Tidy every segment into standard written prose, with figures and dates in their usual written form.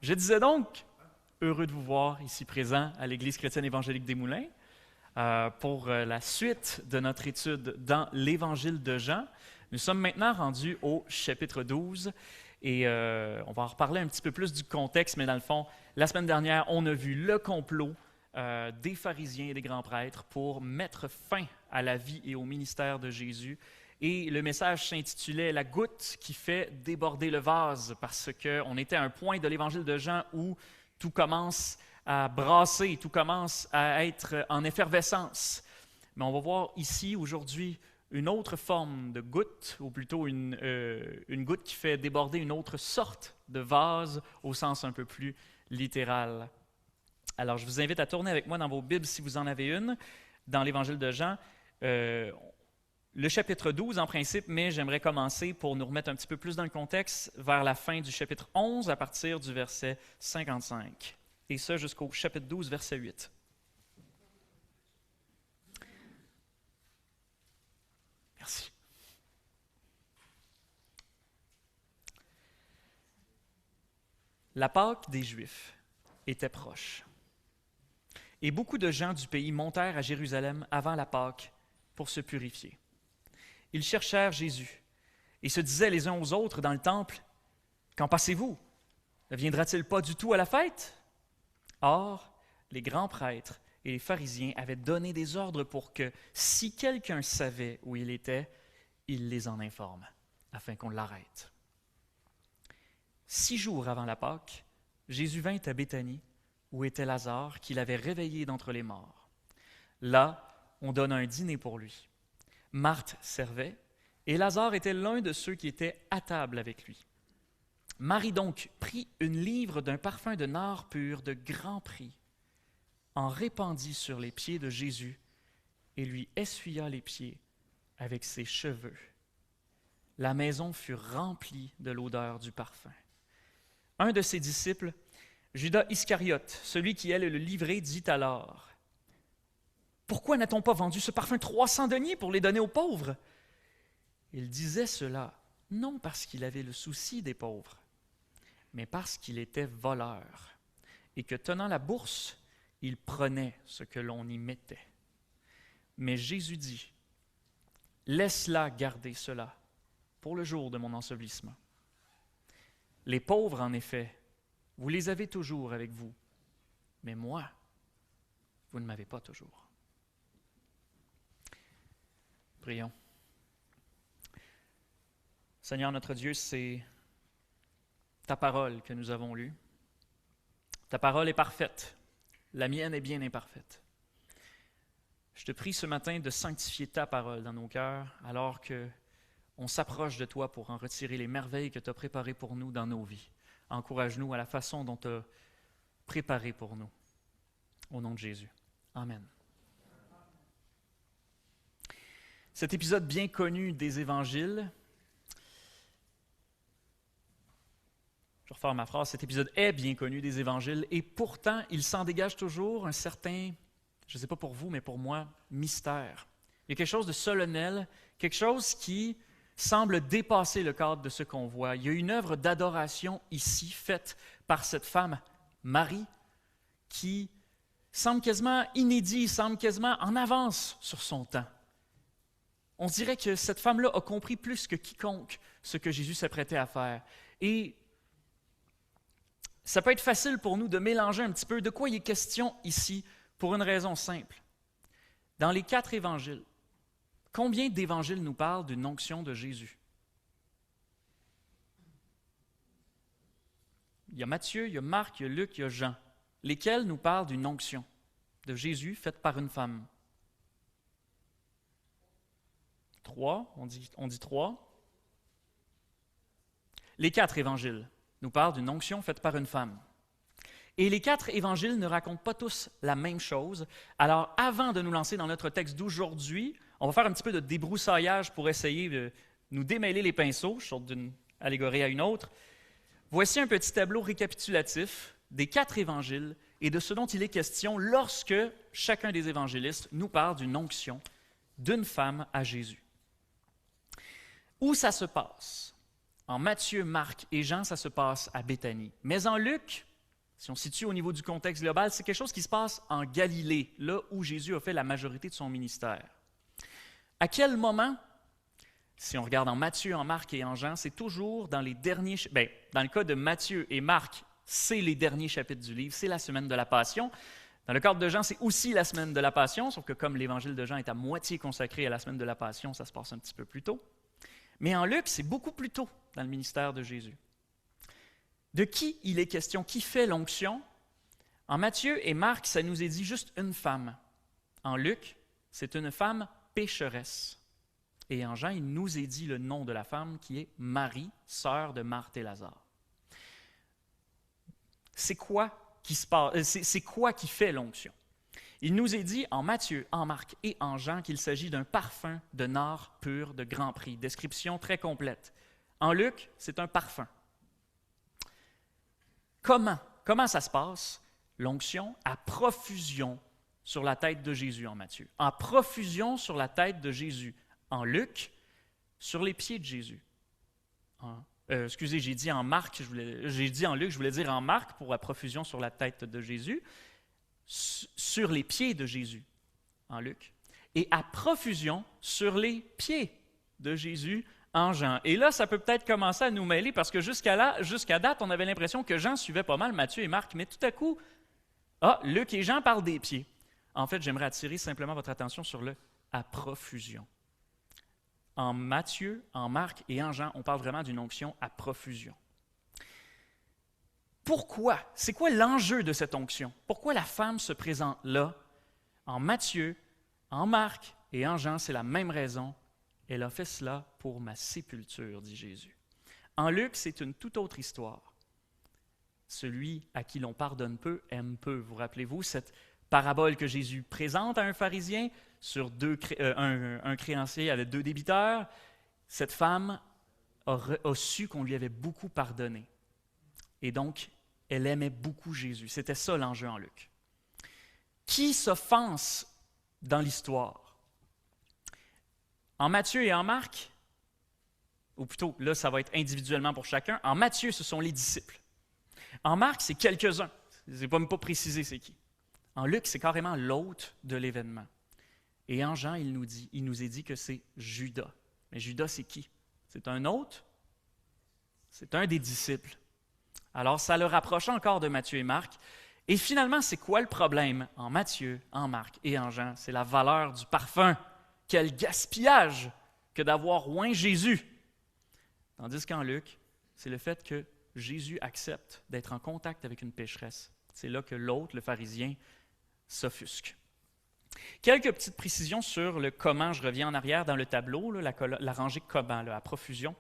Je disais donc, heureux de vous voir ici présent à l'Église chrétienne évangélique des Moulins pour la suite de notre étude dans l'Évangile de Jean. Nous sommes maintenant rendus au chapitre 12 et on va en reparler un petit peu plus du contexte, mais dans le fond, la semaine dernière, on a vu le complot des pharisiens et des grands prêtres pour mettre fin à la vie et au ministère de Jésus. Et le message s'intitulait « La goutte qui fait déborder le vase » parce qu'on était à un point de l'Évangile de Jean où tout commence à brasser, tout commence à être en effervescence. Mais on va voir ici, aujourd'hui, une autre forme de goutte, ou plutôt une goutte qui fait déborder une autre sorte de vase au sens un peu plus littéral. Alors, je vous invite à tourner avec moi dans vos Bibles si vous en avez une, dans l'Évangile de Jean. Le chapitre 12 en principe, mais j'aimerais commencer pour nous remettre un petit peu plus dans le contexte vers la fin du chapitre 11 à partir du verset 55. Et ça jusqu'au chapitre 12, verset 8. Merci. La Pâque des Juifs était proche. Et beaucoup de gens du pays montèrent à Jérusalem avant la Pâque pour se purifier. Ils cherchèrent Jésus et se disaient les uns aux autres dans le temple, « Qu'en passez-vous? Ne viendra-t-il pas du tout à la fête? » Or, les grands prêtres et les pharisiens avaient donné des ordres pour que, si quelqu'un savait où il était, il les en informe, afin qu'on l'arrête. 6 jours avant la Pâque, Jésus vint à Béthanie, où était Lazare, qu'il avait réveillé d'entre les morts. Là, on donna un dîner pour lui. Marthe servait, et Lazare était l'un de ceux qui étaient à table avec lui. Marie donc prit une livre d'un parfum de nard pur de grand prix, en répandit sur les pieds de Jésus et lui essuya les pieds avec ses cheveux. La maison fut remplie de l'odeur du parfum. Un de ses disciples, Judas Iscariote, celui qui allait le livrer, dit alors, « Pourquoi n'a-t-on pas vendu ce parfum 300 deniers pour les donner aux pauvres? » Il disait cela, non parce qu'il avait le souci des pauvres, mais parce qu'il était voleur, et que tenant la bourse, il prenait ce que l'on y mettait. Mais Jésus dit, « Laisse-la garder cela pour le jour de mon ensevelissement. Les pauvres, en effet, vous les avez toujours avec vous, mais moi, vous ne m'avez pas toujours. » Prions. Seigneur notre Dieu, c'est ta parole que nous avons lue. Ta parole est parfaite. La mienne est bien imparfaite. Je te prie ce matin de sanctifier ta parole dans nos cœurs alors qu'on s'approche de toi pour en retirer les merveilles que tu as préparées pour nous dans nos vies. Encourage-nous à la façon dont tu as préparé pour nous. Au nom de Jésus. Amen. Cet épisode bien connu des Évangiles, je vais refaire ma phrase, cet épisode est bien connu des Évangiles et pourtant, il s'en dégage toujours un certain, je ne sais pas pour vous, mais pour moi, mystère. Il y a quelque chose de solennel, quelque chose qui semble dépasser le cadre de ce qu'on voit. Il y a une œuvre d'adoration ici faite par cette femme, Marie, qui semble quasiment inédit, semble quasiment en avance sur son temps. On dirait que cette femme-là a compris plus que quiconque ce que Jésus s'apprêtait à faire. Et ça peut être facile pour nous de mélanger un petit peu de quoi il est question ici pour une raison simple. Dans les 4 évangiles, combien d'évangiles nous parlent d'une onction de Jésus? Il y a Matthieu, il y a Marc, il y a Luc, il y a Jean, lesquels nous parlent d'une onction de Jésus faite par une femme. 3, on dit 3. Les 4 évangiles nous parlent d'une onction faite par une femme. Et les 4 évangiles ne racontent pas tous la même chose. Alors, avant de nous lancer dans notre texte d'aujourd'hui, on va faire un petit peu de débroussaillage pour essayer de nous démêler les pinceaux. Je saute d'une allégorie à une autre. Voici un petit tableau récapitulatif des 4 évangiles et de ce dont il est question lorsque chacun des évangélistes nous parle d'une onction d'une femme à Jésus. Où ça se passe? En Matthieu, Marc et Jean, ça se passe à Béthanie. Mais en Luc, Si on se situe au niveau du contexte global, c'est quelque chose qui se passe en Galilée, là où Jésus a fait la majorité de son ministère. À quel moment? Si on regarde en Matthieu, en Marc et en Jean, c'est toujours dans les derniers... dans le cas de Matthieu et Marc, c'est les derniers chapitres du livre, c'est la semaine de la Passion. Dans le cadre de Jean, c'est aussi la semaine de la Passion, sauf que comme l'évangile de Jean est à moitié consacré à la semaine de la Passion, ça se passe un petit peu plus tôt. Mais en Luc, c'est beaucoup plus tôt dans le ministère de Jésus. De qui il est question? Qui fait l'onction? En Matthieu et Marc, ça nous est dit juste une femme. En Luc, c'est une femme pécheresse. Et en Jean, il nous est dit le nom de la femme qui est Marie, sœur de Marthe et Lazare. C'est quoi qui se passe? C'est quoi qui fait l'onction? Il nous est dit en Matthieu, en Marc et en Jean qu'il s'agit d'un parfum de nard pur de grand prix. Description très complète. En Luc, c'est un parfum. Comment ça se passe? L'onction à profusion sur la tête de Jésus en Matthieu. En profusion sur la tête de Jésus. En Luc, sur les pieds de Jésus. J'ai dit en Marc, j'ai dit en Luc, je voulais dire en Marc pour la profusion sur la tête de Jésus, sur les pieds de Jésus, en Luc, et à profusion sur les pieds de Jésus en Jean. Et là, ça peut peut-être commencer à nous mêler parce que jusqu'à date, on avait l'impression que Jean suivait pas mal Matthieu et Marc, mais tout à coup, Luc et Jean parlent des pieds. En fait, j'aimerais attirer simplement votre attention sur le « à profusion ». En Matthieu, en Marc et en Jean, on parle vraiment d'une onction à profusion. Pourquoi? C'est quoi l'enjeu de cette onction? Pourquoi la femme se présente là? En Matthieu, en Marc et en Jean, c'est la même raison. Elle a fait cela pour ma sépulture, dit Jésus. En Luc, c'est une toute autre histoire. Celui à qui l'on pardonne peu aime peu. Vous rappelez-vous cette parabole que Jésus présente à un pharisien sur un créancier avec 2 débiteurs? Cette femme a su qu'on lui avait beaucoup pardonné. Et donc, elle aimait beaucoup Jésus. C'était ça l'enjeu en Luc. Qui s'offense dans l'histoire? En Matthieu et en Marc, ou plutôt, là, ça va être individuellement pour chacun. En Matthieu, ce sont les disciples. En Marc, c'est quelques-uns. Je n'ai même pas précisé c'est qui. En Luc, c'est carrément l'hôte de l'événement. Et en Jean, il nous est dit que c'est Judas. Mais Judas, c'est qui? C'est un hôte? C'est un des disciples. Alors, ça le rapproche encore de Matthieu et Marc. Et finalement, c'est quoi le problème? En Matthieu, en Marc et en Jean, c'est la valeur du parfum. Quel gaspillage que d'avoir oint Jésus! Tandis qu'en Luc, c'est le fait que Jésus accepte d'être en contact avec une pécheresse. C'est là que l'autre, le pharisien, s'offusque. Quelques petites précisions sur le comment. Je reviens en arrière dans le tableau, là, la rangée comment, là, à profusion.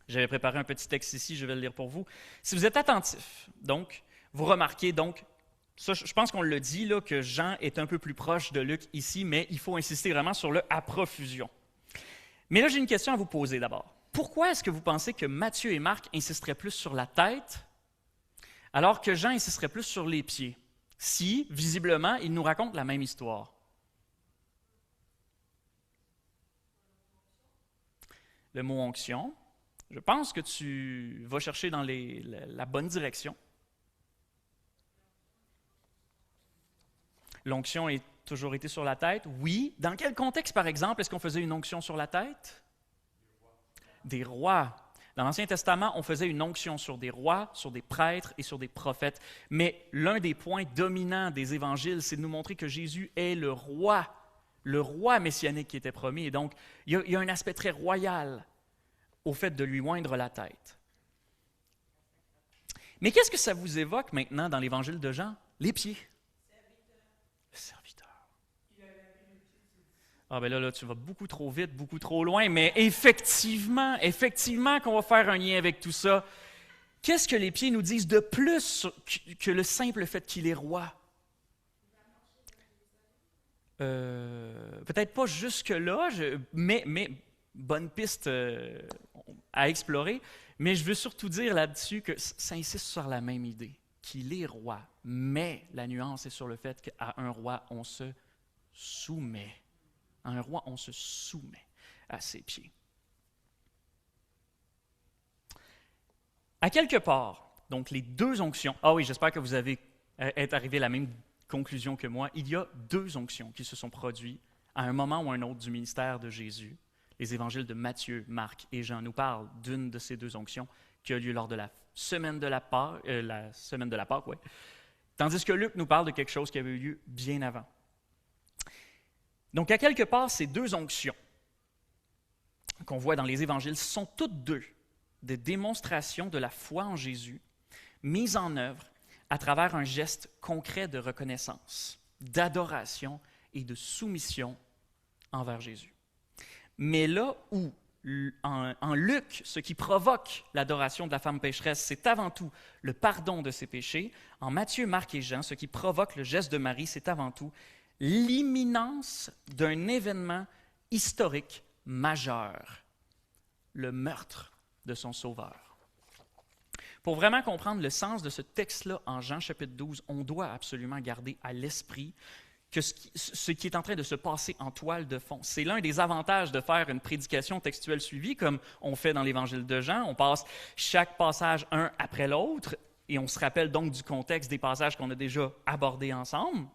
J'avais préparé un petit texte ici, je vais le lire pour vous. Si vous êtes attentif, donc, vous remarquez, donc, ça, je pense qu'on le dit, là, que Jean est un peu plus proche de Luc ici, mais il faut insister vraiment sur le « à profusion ». Mais là, j'ai une question à vous poser d'abord. Pourquoi est-ce que vous pensez que Matthieu et Marc insisteraient plus sur la tête, alors que Jean insisterait plus sur les pieds, si, visiblement, ils nous racontent la même histoire? Le mot « onction », je pense que tu vas chercher dans la bonne direction. L'onction a toujours été sur la tête? Oui. Dans quel contexte, par exemple, est-ce qu'on faisait une onction sur la tête? Des rois. Dans l'Ancien Testament, on faisait une onction sur des rois, sur des prêtres et sur des prophètes. Mais l'un des points dominants des évangiles, c'est de nous montrer que Jésus est le roi messianique qui était promis. Et donc, il y a un aspect très royal au fait de lui oindre la tête. Mais qu'est-ce que ça vous évoque maintenant dans l'Évangile de Jean? Les pieds. Le serviteur. Ah ben là, tu vas beaucoup trop vite, beaucoup trop loin, mais effectivement qu'on va faire un lien avec tout ça. Qu'est-ce que les pieds nous disent de plus que le simple fait qu'il est roi? Peut-être pas jusque-là, mais bonne piste à explorer. Mais je veux surtout dire là-dessus que ça insiste sur la même idée, qu'il est roi. Mais la nuance est sur le fait qu'à un roi, on se soumet. À un roi, on se soumet à ses pieds. À quelque part, Donc, les deux onctions. Ah oui, j'espère que vous êtes arrivé à la même conclusion que moi. Il y a deux onctions qui se sont produites à un moment ou un autre du ministère de Jésus. Les évangiles de Matthieu, Marc et Jean nous parlent d'une de ces deux onctions qui a lieu lors de la semaine de la Pâque, ouais. Tandis que Luc nous parle de quelque chose qui avait eu lieu bien avant. Donc, à quelque part, ces deux onctions qu'on voit dans les évangiles sont toutes deux des démonstrations de la foi en Jésus mise en œuvre à travers un geste concret de reconnaissance, d'adoration et de soumission envers Jésus. Mais là où, en Luc, ce qui provoque l'adoration de la femme pécheresse, c'est avant tout le pardon de ses péchés, en Matthieu, Marc et Jean, ce qui provoque le geste de Marie, c'est avant tout l'imminence d'un événement historique majeur, le meurtre de son Sauveur. Pour vraiment comprendre le sens de ce texte-là en Jean chapitre 12, on doit absolument garder à l'esprit que ce qui est en train de se passer en toile de fond. C'est l'un des avantages de faire une prédication textuelle suivie, comme on fait dans l'Évangile de Jean. On passe chaque passage un après l'autre, et on se rappelle donc du contexte des passages qu'on a déjà abordés ensemble.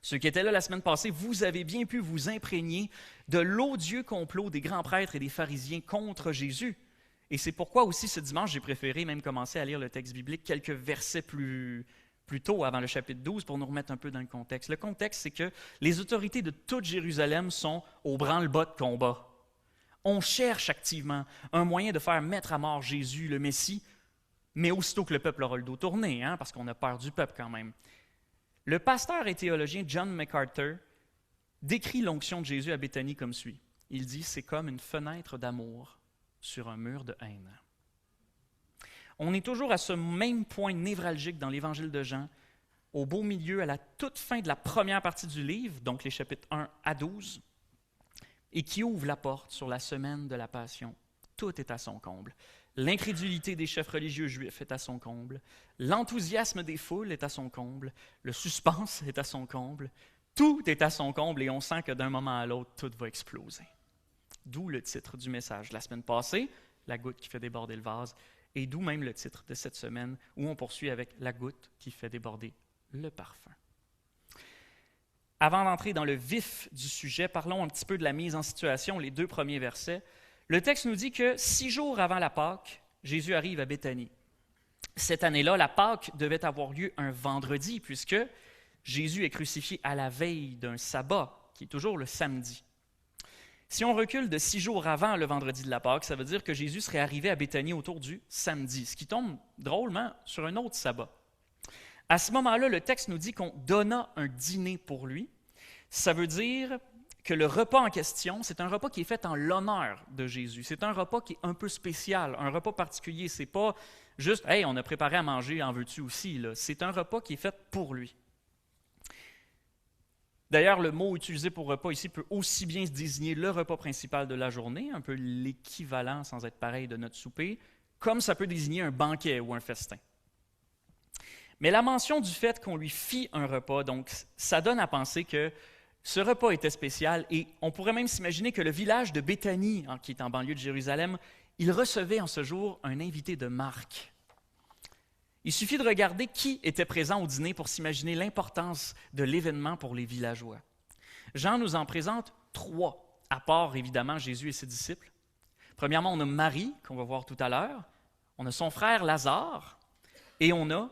Ceux qui étaient là la semaine passée, vous avez bien pu vous imprégner de l'odieux complot des grands prêtres et des pharisiens contre Jésus. Et c'est pourquoi aussi ce dimanche, j'ai préféré même commencer à lire le texte biblique quelques versets plus tôt avant le chapitre 12 pour nous remettre un peu dans le contexte. Le contexte, c'est que les autorités de toute Jérusalem sont au branle-bas de combat. On cherche activement un moyen de faire mettre à mort Jésus, le Messie, mais aussitôt que le peuple aura le dos tourné, parce qu'on a peur du peuple quand même. Le pasteur et théologien John MacArthur décrit l'onction de Jésus à Béthanie comme suit. Il dit « C'est comme une fenêtre d'amour sur un mur de haine ». On est toujours à ce même point névralgique dans l'Évangile de Jean, au beau milieu, à la toute fin de la première partie du livre, donc les chapitres 1 à 12, et qui ouvre la porte sur la semaine de la Passion. Tout est à son comble. L'incrédulité des chefs religieux juifs est à son comble. L'enthousiasme des foules est à son comble. Le suspense est à son comble. Tout est à son comble et on sent que d'un moment à l'autre, tout va exploser. D'où le titre du message la semaine passée, « La goutte qui fait déborder le vase », et d'où même le titre de cette semaine où on poursuit avec « La goutte qui fait déborder le parfum ». Avant d'entrer dans le vif du sujet, parlons un petit peu de la mise en situation, les deux premiers versets. Le texte nous dit que 6 jours avant la Pâque, Jésus arrive à Béthanie. Cette année-là, la Pâque devait avoir lieu un vendredi, puisque Jésus est crucifié à la veille d'un sabbat, qui est toujours le samedi. Si on recule de 6 jours avant le vendredi de la Pâque, ça veut dire que Jésus serait arrivé à Béthanie autour du samedi, ce qui tombe drôlement sur un autre sabbat. À ce moment-là, le texte nous dit qu'on donna un dîner pour lui. Ça veut dire que le repas en question, c'est un repas qui est fait en l'honneur de Jésus. C'est un repas qui est un peu spécial, un repas particulier. C'est pas juste « Hey, on a préparé à manger, en veux-tu aussi? » C'est un repas qui est fait pour lui. D'ailleurs, le mot utilisé pour repas ici peut aussi bien se désigner le repas principal de la journée, un peu l'équivalent, sans être pareil, de notre souper, comme ça peut désigner un banquet ou un festin. Mais la mention du fait qu'on lui fit un repas, donc, ça donne à penser que ce repas était spécial et on pourrait même s'imaginer que le village de Béthanie, qui est en banlieue de Jérusalem, il recevait en ce jour un invité de marque. Il suffit de regarder qui était présent au dîner pour s'imaginer l'importance de l'événement pour les villageois. Jean nous en présente 3, à part évidemment Jésus et ses disciples. Premièrement, on a Marie, qu'on va voir tout à l'heure. On a son frère Lazare et on a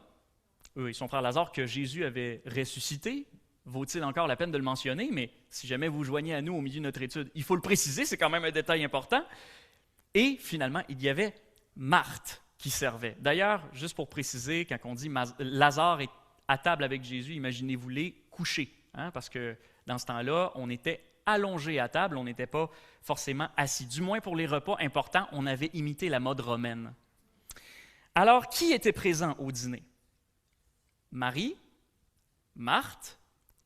son frère Lazare que Jésus avait ressuscité. Vaut-il encore la peine de le mentionner? Mais si jamais vous joignez à nous au milieu de notre étude, il faut le préciser, c'est quand même un détail important. Et finalement, il y avait Marthe qui servait. D'ailleurs, juste pour préciser, quand on dit Lazare est à table avec Jésus, imaginez-vous-les couchés, parce que dans ce temps-là, on était allongé à table, on n'était pas forcément assis. Du moins pour les repas importants, on avait imité la mode romaine. Alors, qui était présent au dîner? Marie, Marthe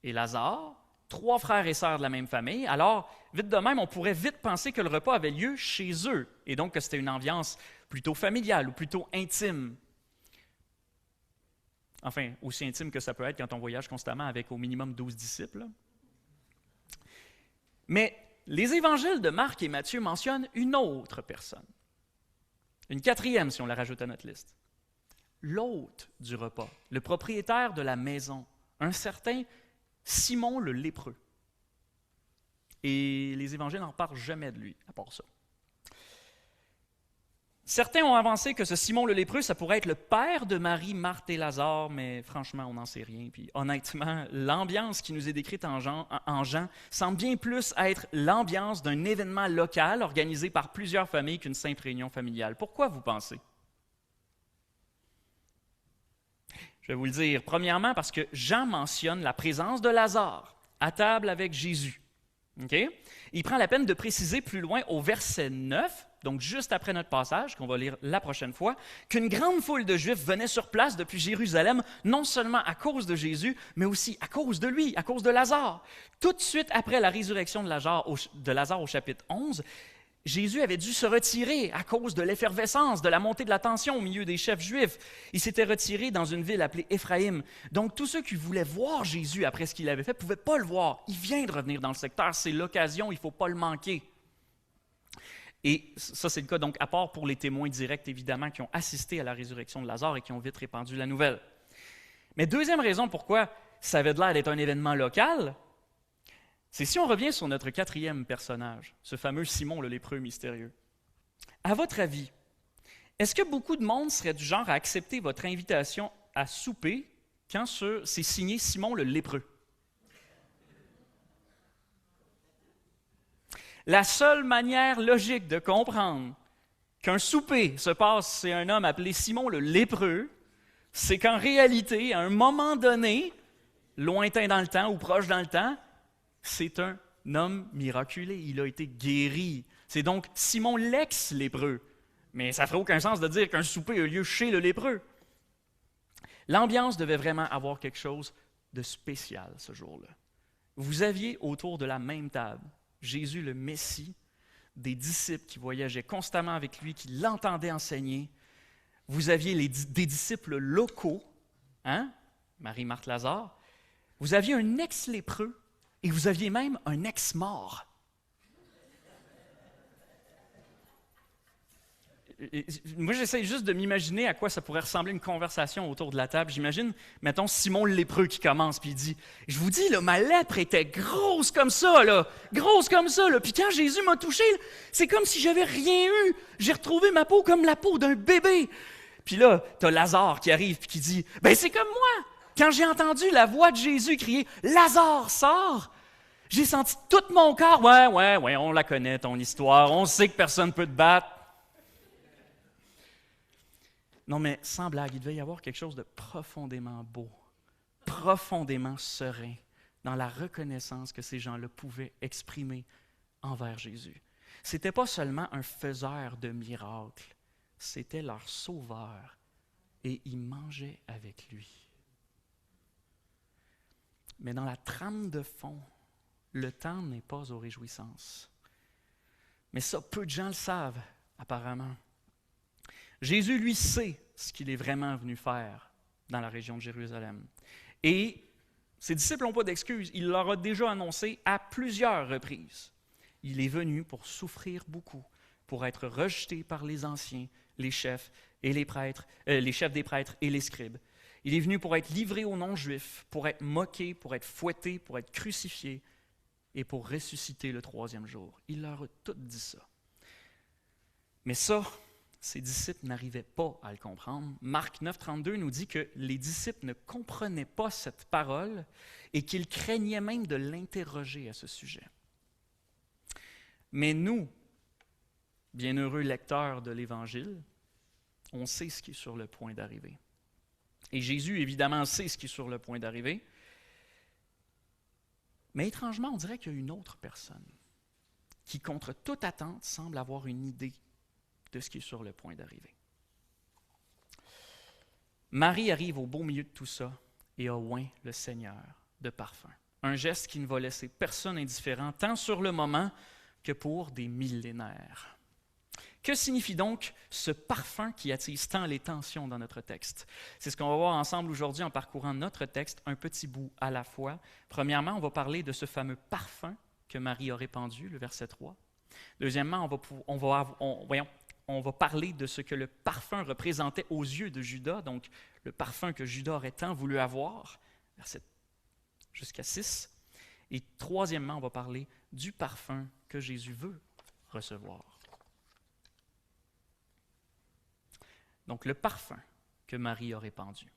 et Lazare, 3 frères et sœurs de la même famille. Alors, vite de même, on pourrait vite penser que le repas avait lieu chez eux, et donc que c'était une ambiance plutôt familiale ou plutôt intime. Enfin, aussi intime que ça peut être quand on voyage constamment avec au minimum 12 disciples. Mais les évangiles de Marc et Matthieu mentionnent une autre personne. Une 4e, si on la rajoute à notre liste. l'hôte du repas, le propriétaire de la maison, un certain Simon le lépreux. Et les évangiles n'en parlent jamais de lui, à part ça. Certains ont avancé que ce Simon le lépreux, ça pourrait être le père de Marie, Marthe et Lazare, mais franchement, on n'en sait rien. Puis honnêtement, l'ambiance qui nous est décrite en Jean semble bien plus être l'ambiance d'un événement local organisé par plusieurs familles qu'une simple réunion familiale. Pourquoi vous pensez? Je vais vous le dire. Premièrement, parce que Jean mentionne la présence de Lazare à table avec Jésus. Okay? Il prend la peine de préciser plus loin au verset 9, donc juste après notre passage, qu'on va lire la prochaine fois, qu'une grande foule de Juifs venait sur place depuis Jérusalem, non seulement à cause de Jésus, mais aussi à cause de lui, à cause de Lazare. Tout de suite après la résurrection de Lazare au chapitre 11, Jésus avait dû se retirer à cause de l'effervescence, de la montée de la tension au milieu des chefs juifs. Il s'était retiré dans une ville appelée Éphraïm. Donc, tous ceux qui voulaient voir Jésus après ce qu'il avait fait ne pouvaient pas le voir. Il vient de revenir dans le secteur, c'est l'occasion, il ne faut pas le manquer. Et ça, c'est le cas, donc, à part pour les témoins directs, évidemment, qui ont assisté à la résurrection de Lazare et qui ont vite répandu la nouvelle. Mais deuxième raison pourquoi ça avait l'air d'être un événement local, c'est si on revient sur notre quatrième personnage, ce fameux Simon le lépreux mystérieux. À votre avis, est-ce que beaucoup de monde serait du genre à accepter votre invitation à souper quand c'est signé Simon le lépreux? La seule manière logique de comprendre qu'un souper se passe chez un homme appelé Simon le lépreux, c'est qu'en réalité, à un moment donné, lointain dans le temps ou proche dans le temps, c'est un homme miraculé. Il a été guéri. C'est donc Simon l'ex-lépreux. Mais ça ne ferait aucun sens de dire qu'un souper a lieu chez le lépreux. L'ambiance devait vraiment avoir quelque chose de spécial ce jour-là. Vous aviez autour de la même table Jésus le Messie, des disciples qui voyageaient constamment avec lui, qui l'entendaient enseigner. Vous aviez des disciples locaux, Marie, Marthe, Lazare. Vous aviez un ex-lépreux. Et vous aviez même un ex-mort. Moi, j'essaie juste de m'imaginer à quoi ça pourrait ressembler une conversation autour de la table. J'imagine, mettons, Simon le lépreux qui commence, puis il dit, « Je vous dis, là, ma lèpre était grosse comme ça, là, grosse comme ça, là. Puis quand Jésus m'a touché, c'est comme si j'avais rien eu. J'ai retrouvé ma peau comme la peau d'un bébé. » Puis là, t'as Lazare qui arrive, puis qui dit, « Ben c'est comme moi. Quand j'ai entendu la voix de Jésus crier, « Lazare, sors! » J'ai senti tout mon corps. Ouais, on la connaît, ton histoire. On sait que personne ne peut te battre. Non, mais sans blague, il devait y avoir quelque chose de profondément beau, profondément serein dans la reconnaissance que ces gens-là pouvaient exprimer envers Jésus. Ce n'était pas seulement un faiseur de miracles, c'était leur sauveur. Et ils mangeaient avec lui. Mais dans la trame de fond, le temps n'est pas aux réjouissances. Mais ça, peu de gens le savent, apparemment. Jésus, lui, sait ce qu'il est vraiment venu faire dans la région de Jérusalem. Et ses disciples n'ont pas d'excuses. Il leur a déjà annoncé à plusieurs reprises. Il est venu pour souffrir beaucoup, pour être rejeté par les anciens, les chefs et les prêtres, les chefs des prêtres et les scribes. Il est venu pour être livré aux non-juifs, pour être moqué, pour être fouetté, pour être crucifié, et pour ressusciter le troisième jour. Il leur a tout dit ça. Mais ça, ses disciples n'arrivaient pas à le comprendre. Marc 9,32 nous dit que les disciples ne comprenaient pas cette parole et qu'ils craignaient même de l'interroger à ce sujet. Mais nous, bienheureux lecteurs de l'Évangile, on sait ce qui est sur le point d'arriver. Et Jésus, évidemment, sait ce qui est sur le point d'arriver. Mais étrangement, on dirait qu'il y a une autre personne qui, contre toute attente, semble avoir une idée de ce qui est sur le point d'arriver. Marie arrive au beau milieu de tout ça et a oint le Seigneur de parfum. Un geste qui ne va laisser personne indifférent, tant sur le moment que pour des millénaires. Que signifie donc ce parfum qui attise tant les tensions dans notre texte? C'est ce qu'on va voir ensemble aujourd'hui en parcourant notre texte un petit bout à la fois. Premièrement, on va parler de ce fameux parfum que Marie a répandu, le verset 3. Deuxièmement, on va parler de ce que le parfum représentait aux yeux de Judas, donc le parfum que Judas aurait tant voulu avoir, verset jusqu'à 6. Et troisièmement, on va parler du parfum que Jésus veut recevoir. Donc le parfum que Marie a répandu.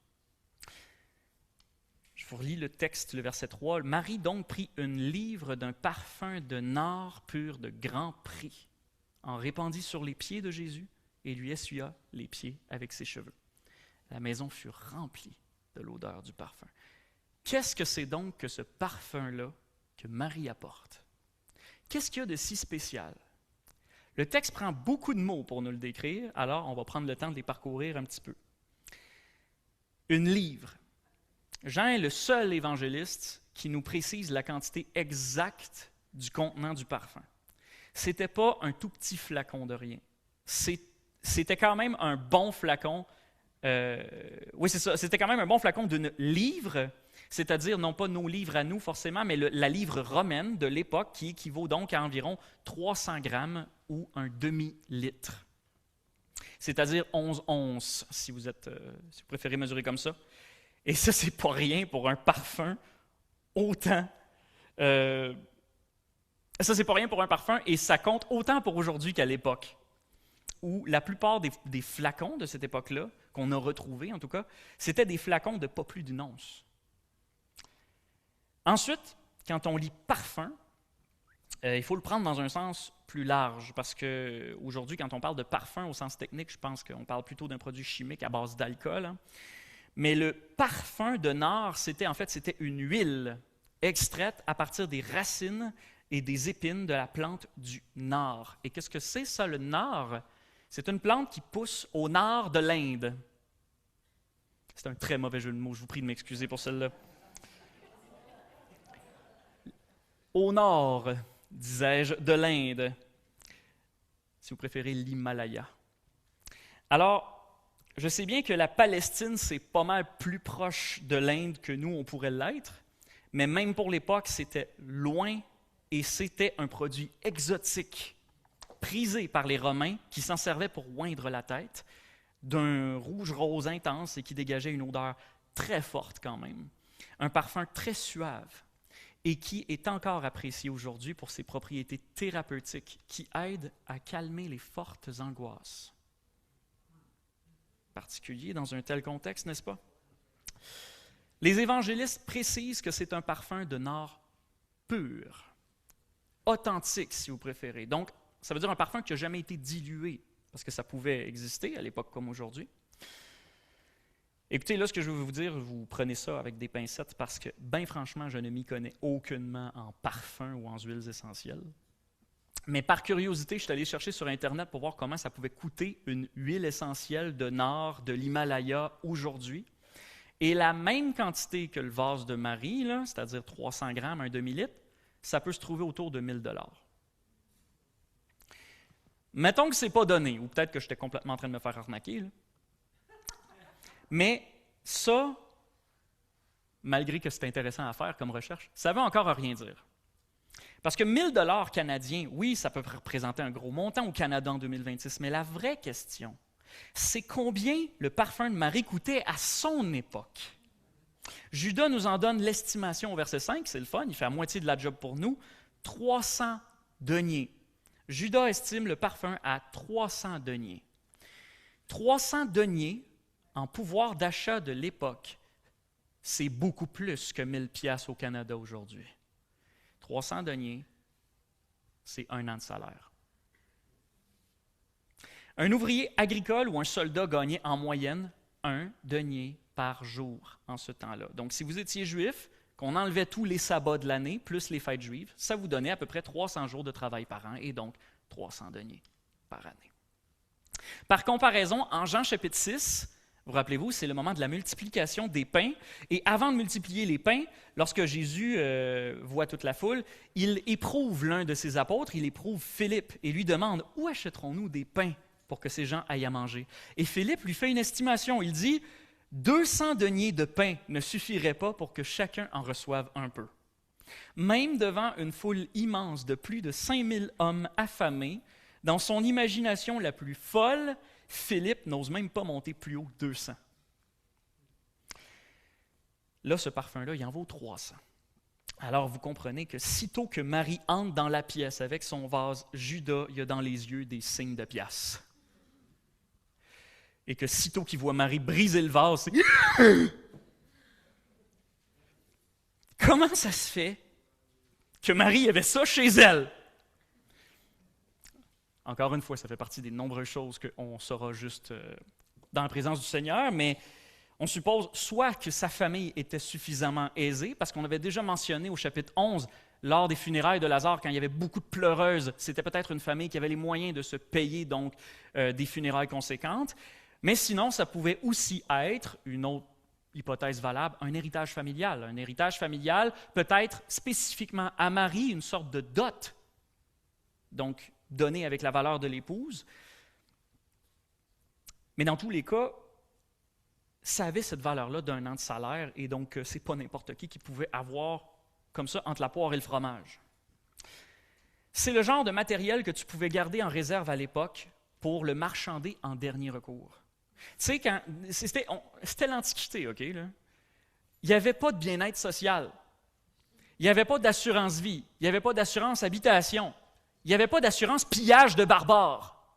Je vous relis le texte, le verset 3. Marie donc prit une livre d'un parfum de nard pur de grand prix, en répandit sur les pieds de Jésus et lui essuya les pieds avec ses cheveux. La maison fut remplie de l'odeur du parfum. Qu'est-ce que c'est donc que ce parfum-là que Marie apporte? Qu'est-ce qu'il y a de si spécial? Le texte prend beaucoup de mots pour nous le décrire, alors on va prendre le temps de les parcourir un petit peu. Une livre. Jean est le seul évangéliste qui nous précise la quantité exacte du contenant du parfum. Ce n'était pas un tout petit flacon de rien. C'était quand même un bon flacon. Oui, c'est ça. C'était quand même un bon flacon d'une livre, c'est-à-dire non pas nos livres à nous forcément, mais la livre romaine de l'époque qui équivaut donc à environ 300 grammes ou un demi-litre. C'est-à-dire 11 onces, si vous préférez mesurer comme ça. Et ça, c'est pas rien pour un parfum autant. Ça, c'est pas rien pour un parfum et ça compte autant pour aujourd'hui qu'à l'époque, où la plupart des flacons de cette époque-là, qu'on a retrouvés en tout cas, c'était des flacons de pas plus d'une once. Ensuite, quand on lit parfum, il faut le prendre dans un sens plus large, parce qu'aujourd'hui, quand on parle de parfum au sens technique, je pense qu'on parle plutôt d'un produit chimique à base d'alcool. Hein. Mais le parfum de nard, c'était une huile extraite à partir des racines et des épines de la plante du nard. Et qu'est-ce que c'est ça, le nard? C'est une plante qui pousse au nord de l'Inde. C'est un très mauvais jeu de mots, je vous prie de m'excuser pour celle-là. Au nord, disais-je, de l'Inde, si vous préférez l'Himalaya. Alors, je sais bien que la Palestine, c'est pas mal plus proche de l'Inde que nous, on pourrait l'être, mais même pour l'époque, c'était loin et c'était un produit exotique, prisé par les Romains qui s'en servaient pour oindre la tête, d'un rouge-rose intense et qui dégageait une odeur très forte quand même. Un parfum très suave et qui est encore apprécié aujourd'hui pour ses propriétés thérapeutiques qui aident à calmer les fortes angoisses. Particulier dans un tel contexte, n'est-ce pas? Les évangélistes précisent que c'est un parfum de nard pur, authentique si vous préférez. Donc, ça veut dire un parfum qui n'a jamais été dilué, parce que ça pouvait exister à l'époque comme aujourd'hui. Écoutez, là, ce que je veux vous dire, vous prenez ça avec des pincettes, parce que, bien franchement, je ne m'y connais aucunement en parfum ou en huiles essentielles. Mais par curiosité, je suis allé chercher sur Internet pour voir comment ça pouvait coûter une huile essentielle de nard de l'Himalaya aujourd'hui. Et la même quantité que le vase de Marie, là, c'est-à-dire 300 grammes, un demi-litre, ça peut se trouver autour de 1 000 $. Mettons que ce n'est pas donné, ou peut-être que j'étais complètement en train de me faire arnaquer. Là. Mais ça, malgré que c'est intéressant à faire comme recherche, ça ne veut encore rien dire. Parce que 1 000 $ canadiens, oui, ça peut représenter un gros montant au Canada en 2026, mais la vraie question, c'est combien le parfum de Marie coûtait à son époque. Judas nous en donne l'estimation au verset 5, c'est le fun, il fait à moitié de la job pour nous, 300 deniers. Judas estime le parfum à 300 deniers. 300 deniers en pouvoir d'achat de l'époque, c'est beaucoup plus que 1 000 $ au Canada aujourd'hui. 300 deniers, c'est 1 an de salaire. Un ouvrier agricole ou un soldat gagnait en moyenne 1 denier par jour en ce temps-là. Donc, si vous étiez juif, qu'on enlevait tous les sabbats de l'année, plus les fêtes juives, ça vous donnait à peu près 300 jours de travail par an, et donc 300 deniers par année. Par comparaison, en Jean chapitre 6, vous rappelez-vous, c'est le moment de la multiplication des pains. Et avant de multiplier les pains, lorsque Jésus voit toute la foule, il éprouve l'un de ses apôtres, il éprouve Philippe, et lui demande « Où achèterons-nous des pains pour que ces gens aillent à manger? » Et Philippe lui fait une estimation. Il dit « 200 deniers de pain ne suffiraient pas pour que chacun en reçoive un peu. » Même devant une foule immense de plus de 5000 hommes affamés, Dans son imagination la plus folle, Philippe n'ose même pas monter plus haut que 200. Là, ce parfum-là, il en vaut 300. Alors, vous comprenez que sitôt que Marie entre dans la pièce avec son vase, Judas, il a dans les yeux des signes de pièce. Et que sitôt qu'il voit Marie briser le vase, c'est... Comment ça se fait que Marie avait ça chez elle? Encore une fois, ça fait partie des nombreuses choses qu'on saura juste dans la présence du Seigneur, mais on suppose soit que sa famille était suffisamment aisée, parce qu'on avait déjà mentionné au chapitre 11, lors des funérailles de Lazare, quand il y avait beaucoup de pleureuses, c'était peut-être une famille qui avait les moyens de se payer donc des funérailles conséquentes, mais sinon, ça pouvait aussi être une autre hypothèse valable, un héritage familial. Un héritage familial peut-être spécifiquement à Marie, une sorte de dot, donc donné avec la valeur de l'épouse. Mais dans tous les cas, ça avait cette valeur-là d'un an de salaire, et donc c'est pas n'importe qui pouvait avoir comme ça entre la poire et le fromage. C'est le genre de matériel que tu pouvais garder en réserve à l'époque pour le marchander en dernier recours. Tu sais, quand c'était l'Antiquité, OK? Là. Il n'y avait pas de bien-être social. Il n'y avait pas d'assurance vie. Il n'y avait pas d'assurance habitation. Il n'y avait pas d'assurance pillage de barbares.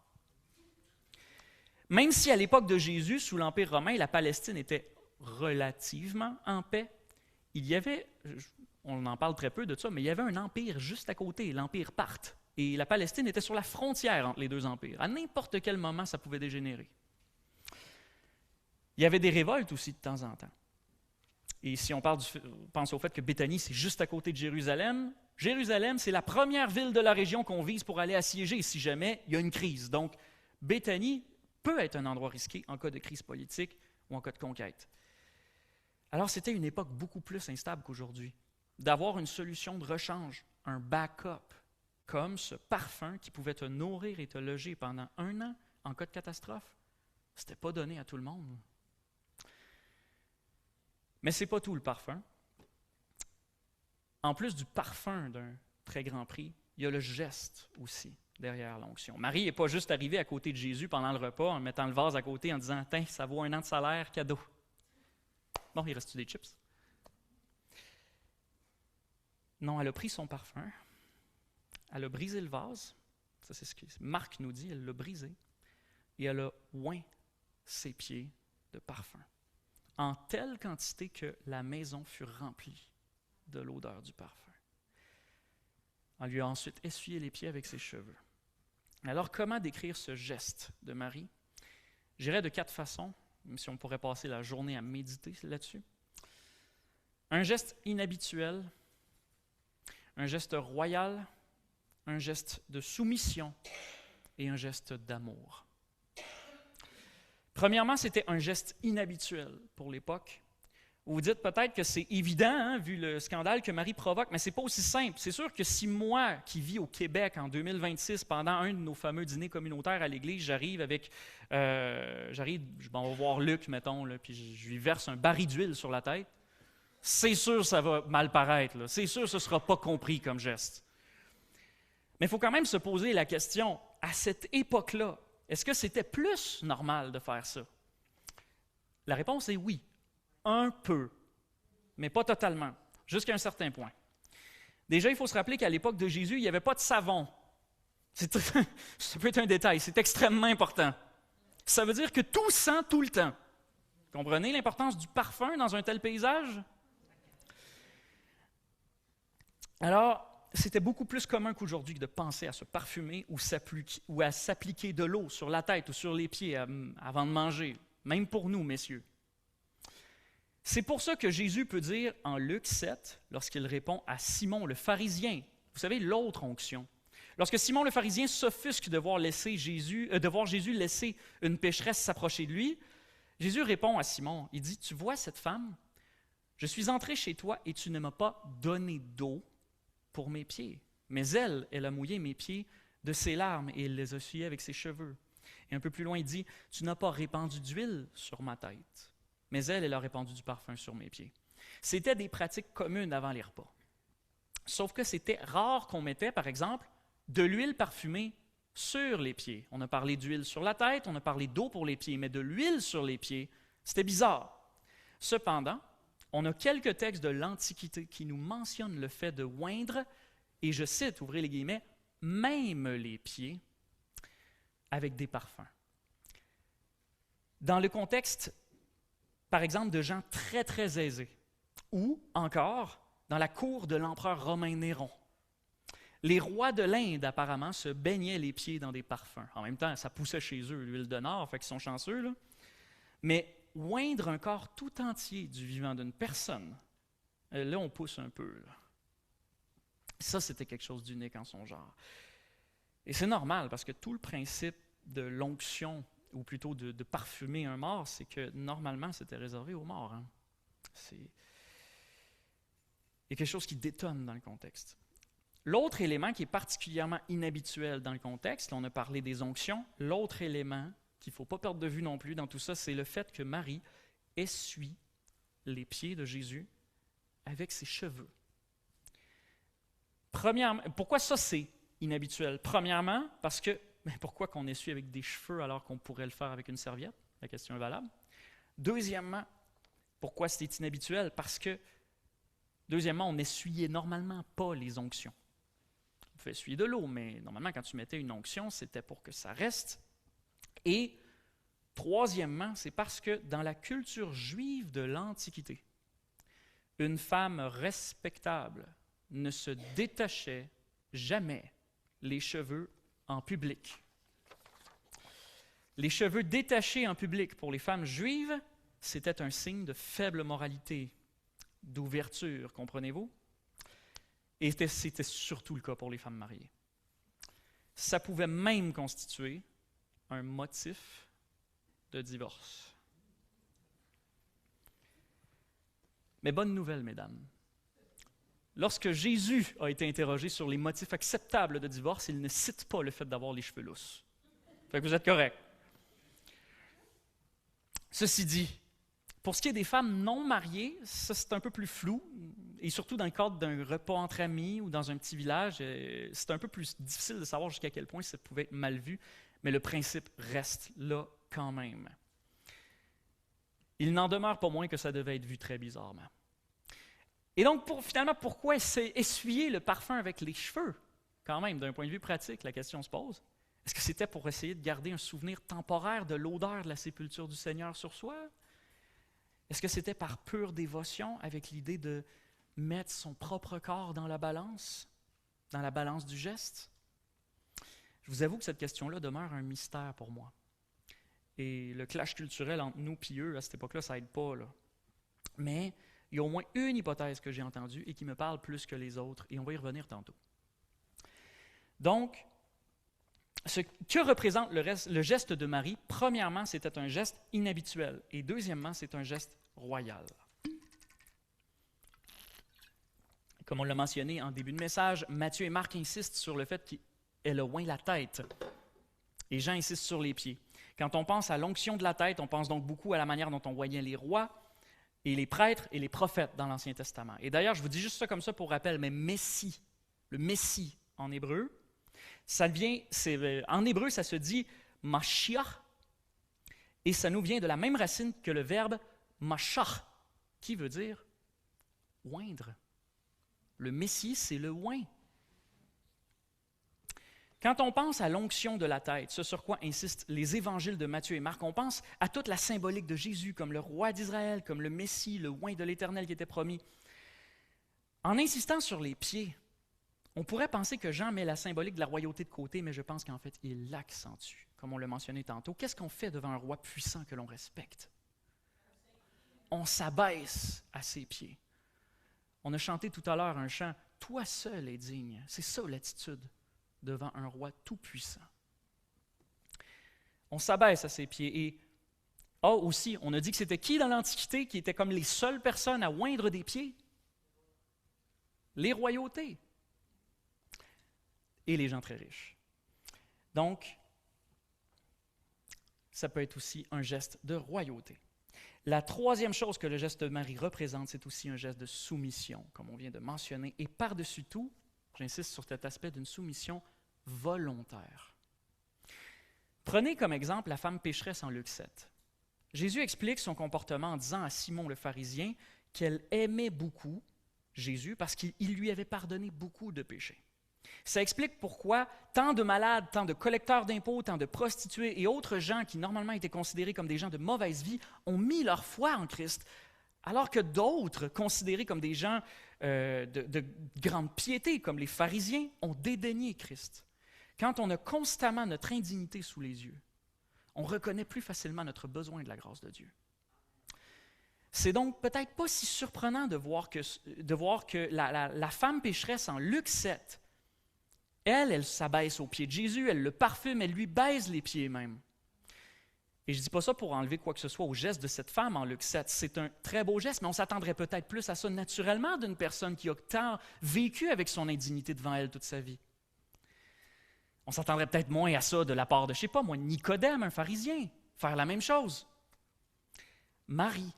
Même si à l'époque de Jésus, sous l'Empire romain, la Palestine était relativement en paix, il y avait, on en parle très peu de ça, mais il y avait un empire juste à côté, l'Empire Parthe. Et la Palestine était sur la frontière entre les deux empires. À n'importe quel moment, ça pouvait dégénérer. Il y avait des révoltes aussi de temps en temps. Et si on pense au fait que Béthanie, c'est juste à côté de Jérusalem, Jérusalem, c'est la première ville de la région qu'on vise pour aller assiéger si jamais il y a une crise. Donc, Béthanie peut être un endroit risqué en cas de crise politique ou en cas de conquête. Alors, c'était une époque beaucoup plus instable qu'aujourd'hui. D'avoir une solution de rechange, un backup, comme ce parfum qui pouvait te nourrir et te loger pendant 1 an en cas de catastrophe, ce n'était pas donné à tout le monde. Mais ce n'est pas tout le parfum. En plus du parfum d'un très grand prix, il y a le geste aussi derrière l'onction. Marie n'est pas juste arrivée à côté de Jésus pendant le repas en mettant le vase à côté en disant « Tiens, ça vaut 1 an de salaire, cadeau. » Bon, il reste-tu des chips? Non, elle a pris son parfum, elle a brisé le vase, ça c'est ce que Marc nous dit, elle l'a brisé, et elle a oint ses pieds de parfum, en telle quantité que la maison fut remplie de l'odeur du parfum. On lui a ensuite essuyé les pieds avec ses cheveux. Alors, comment décrire ce geste de Marie? J'irais de 4 façons, même si on pourrait passer la journée à méditer là-dessus. Un geste inhabituel, un geste royal, un geste de soumission et un geste d'amour. Premièrement, c'était un geste inhabituel pour l'époque. Vous vous dites peut-être que c'est évident, vu le scandale que Marie provoque, mais ce n'est pas aussi simple. C'est sûr que si moi, qui vis au Québec en 2026, pendant un de nos fameux dîners communautaires à l'église, je m'en vais voir Luc, mettons, là, puis je lui verse un baril d'huile sur la tête, c'est sûr que ça va mal paraître. Là. C'est sûr que ce ne sera pas compris comme geste. Mais il faut quand même se poser la question, à cette époque-là, est-ce que c'était plus normal de faire ça? La réponse est oui. Un peu, mais pas totalement, jusqu'à un certain point. Déjà, il faut se rappeler qu'à l'époque de Jésus, il n'y avait pas de savon. Ça peut être un détail, c'est extrêmement important. Ça veut dire que tout sent tout le temps. Comprenez l'importance du parfum dans un tel paysage? Alors, c'était beaucoup plus commun qu'aujourd'hui de penser à se parfumer ou à s'appliquer de l'eau sur la tête ou sur les pieds avant de manger, même pour nous, messieurs. C'est pour ça que Jésus peut dire en Luc 7, lorsqu'il répond à Simon le pharisien, vous savez, l'autre onction. Lorsque Simon le pharisien s'offusque de voir Jésus laisser une pécheresse s'approcher de lui, Jésus répond à Simon, il dit, « Tu vois cette femme? Je suis entré chez toi et tu ne m'as pas donné d'eau pour mes pieds. Mais elle a mouillé mes pieds de ses larmes et elle les a essuyés avec ses cheveux. » Et un peu plus loin, il dit, « Tu n'as pas répandu d'huile sur ma tête. » Mais elle a répandu du parfum sur mes pieds. C'était des pratiques communes avant les repas. Sauf que c'était rare qu'on mettait, par exemple, de l'huile parfumée sur les pieds. On a parlé d'huile sur la tête, on a parlé d'eau pour les pieds, mais de l'huile sur les pieds, c'était bizarre. Cependant, on a quelques textes de l'Antiquité qui nous mentionnent le fait de oindre, et je cite, ouvrez les guillemets, même les pieds avec des parfums. Dans le contexte, par exemple, de gens très, très aisés, ou encore dans la cour de l'empereur romain Néron. Les rois de l'Inde, apparemment, se baignaient les pieds dans des parfums. En même temps, ça poussait chez eux, l'huile de nard, fait qu'ils sont chanceux, là. Mais oindre un corps tout entier du vivant d'une personne, là, on pousse un peu, là. Ça, c'était quelque chose d'unique en son genre. Et c'est normal, parce que tout le principe de l'onction, ou plutôt de parfumer un mort, c'est que normalement, c'était réservé aux morts. Hein. Il y a quelque chose qui détonne dans le contexte. L'autre élément qui est particulièrement inhabituel dans le contexte, là, on a parlé des onctions, l'autre élément qu'il ne faut pas perdre de vue non plus dans tout ça, c'est le fait que Marie essuie les pieds de Jésus avec ses cheveux. Premièrement, pourquoi ça c'est inhabituel? Premièrement, parce que, pourquoi qu'on essuie avec des cheveux alors qu'on pourrait le faire avec une serviette? La question est valable. Deuxièmement, pourquoi c'est inhabituel? Parce que, deuxièmement, on n'essuyait normalement pas les onctions. On pouvait essuyer de l'eau, mais normalement, quand tu mettais une onction, c'était pour que ça reste. Et troisièmement, c'est parce que dans la culture juive de l'Antiquité, une femme respectable ne se détachait jamais les cheveux en public. Les cheveux détachés en public pour les femmes juives, c'était un signe de faible moralité, d'ouverture, comprenez-vous? Et c'était surtout le cas pour les femmes mariées. Ça pouvait même constituer un motif de divorce. Mais bonne nouvelle, mesdames. Lorsque Jésus a été interrogé sur les motifs acceptables de divorce, il ne cite pas le fait d'avoir les cheveux lousses. Fait que vous êtes corrects. Ceci dit, pour ce qui est des femmes non mariées, ça c'est un peu plus flou, et surtout dans le cadre d'un repas entre amis ou dans un petit village, c'est un peu plus difficile de savoir jusqu'à quel point ça pouvait être mal vu, mais le principe reste là quand même. Il n'en demeure pas moins que ça devait être vu très bizarrement. Et donc, finalement, pourquoi essuyer le parfum avec les cheveux? Quand même, d'un point de vue pratique, la question se pose. Est-ce que c'était pour essayer de garder un souvenir temporaire de l'odeur de la sépulture du Seigneur sur soi? Est-ce que c'était par pure dévotion, avec l'idée de mettre son propre corps dans la balance du geste? Je vous avoue que cette question-là demeure un mystère pour moi. Et le clash culturel entre nous et eux, à cette époque-là, ça n'aide pas, là. Mais il y a au moins une hypothèse que j'ai entendue et qui me parle plus que les autres, et on va y revenir tantôt. Donc, ce que représente le geste de Marie, premièrement, c'était un geste inhabituel, et deuxièmement, c'est un geste royal. Comme on l'a mentionné en début de message, Matthieu et Marc insistent sur le fait qu'elle a oint la tête, et Jean insiste sur les pieds. Quand on pense à l'onction de la tête, on pense donc beaucoup à la manière dont on voyait les rois, et les prêtres et les prophètes dans l'Ancien Testament. Et d'ailleurs, je vous dis juste ça comme ça pour rappel, mais Messie, le Messie en hébreu, en hébreu, ça se dit Mashiach, et ça nous vient de la même racine que le verbe mashach, qui veut dire oindre. Le Messie, c'est le oint. Quand on pense à l'onction de la tête, ce sur quoi insistent les évangiles de Matthieu et Marc, on pense à toute la symbolique de Jésus comme le roi d'Israël, comme le Messie, le oint de l'Éternel qui était promis. En insistant sur les pieds, on pourrait penser que Jean met la symbolique de la royauté de côté, mais je pense qu'en fait, il l'accentue, comme on l'a mentionné tantôt. Qu'est-ce qu'on fait devant un roi puissant que l'on respecte? On s'abaisse à ses pieds. On a chanté tout à l'heure un chant « Toi seul es digne ». C'est ça l'attitude devant un roi tout-puissant. On s'abaisse à ses pieds. Et aussi, on a dit que c'était qui dans l'Antiquité qui était comme les seules personnes à oindre des pieds? Les royautés. Et les gens très riches. Donc, ça peut être aussi un geste de royauté. La troisième chose que le geste de Marie représente, c'est aussi un geste de soumission, comme on vient de mentionner, et par-dessus tout, j'insiste sur cet aspect d'une soumission volontaire. Prenez comme exemple la femme pécheresse en Luc 7. Jésus explique son comportement en disant à Simon le pharisien qu'elle aimait beaucoup Jésus parce qu'il lui avait pardonné beaucoup de péchés. Ça explique pourquoi tant de malades, tant de collecteurs d'impôts, tant de prostituées et autres gens qui normalement étaient considérés comme des gens de mauvaise vie ont mis leur foi en Christ, alors que d'autres, considérés comme des gens de grande piété, comme les pharisiens, ont dédaigné Christ. Quand on a constamment notre indignité sous les yeux, on reconnaît plus facilement notre besoin de la grâce de Dieu. C'est donc peut-être pas si surprenant de voir que la femme pécheresse en Luc 7, elle s'abaisse aux pieds de Jésus, elle le parfume, elle lui baise les pieds même. Et je ne dis pas ça pour enlever quoi que ce soit au geste de cette femme en Luc 7. C'est un très beau geste, mais on s'attendrait peut-être plus à ça naturellement d'une personne qui a tant vécu avec son indignité devant elle toute sa vie. On s'attendrait peut-être moins à ça de la part de, je ne sais pas moi, Nicodème, un pharisien, faire la même chose. Marie,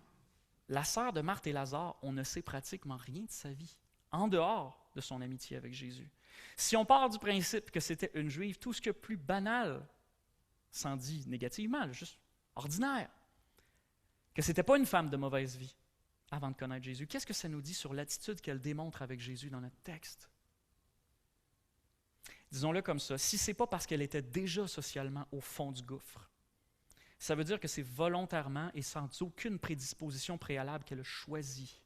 la sœur de Marthe et Lazare, on ne sait pratiquement rien de sa vie, en dehors de son amitié avec Jésus. Si on part du principe que c'était une juive, tout ce qui est plus banal, sans dire négativement, juste ordinaire, que ce n'était pas une femme de mauvaise vie avant de connaître Jésus, qu'est-ce que ça nous dit sur l'attitude qu'elle démontre avec Jésus dans notre texte? Disons-le comme ça, si ce n'est pas parce qu'elle était déjà socialement au fond du gouffre, ça veut dire que c'est volontairement et sans aucune prédisposition préalable qu'elle a choisi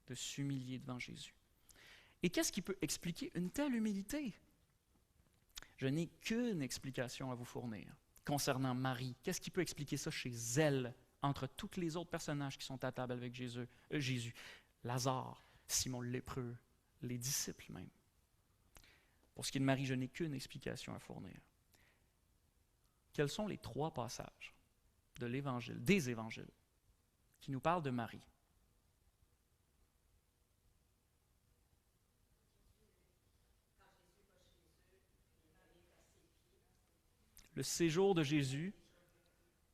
de s'humilier devant Jésus. Et qu'est-ce qui peut expliquer une telle humilité? Je n'ai qu'une explication à vous fournir concernant Marie. Qu'est-ce qui peut expliquer ça chez elle, entre tous les autres personnages qui sont à table avec Jésus? Lazare, Simon le lépreux, les disciples même. Pour ce qui est de Marie, je n'ai qu'une explication à fournir. Quels sont les 3 passages de l'Évangile, des Évangiles, qui nous parlent de Marie? Le séjour de Jésus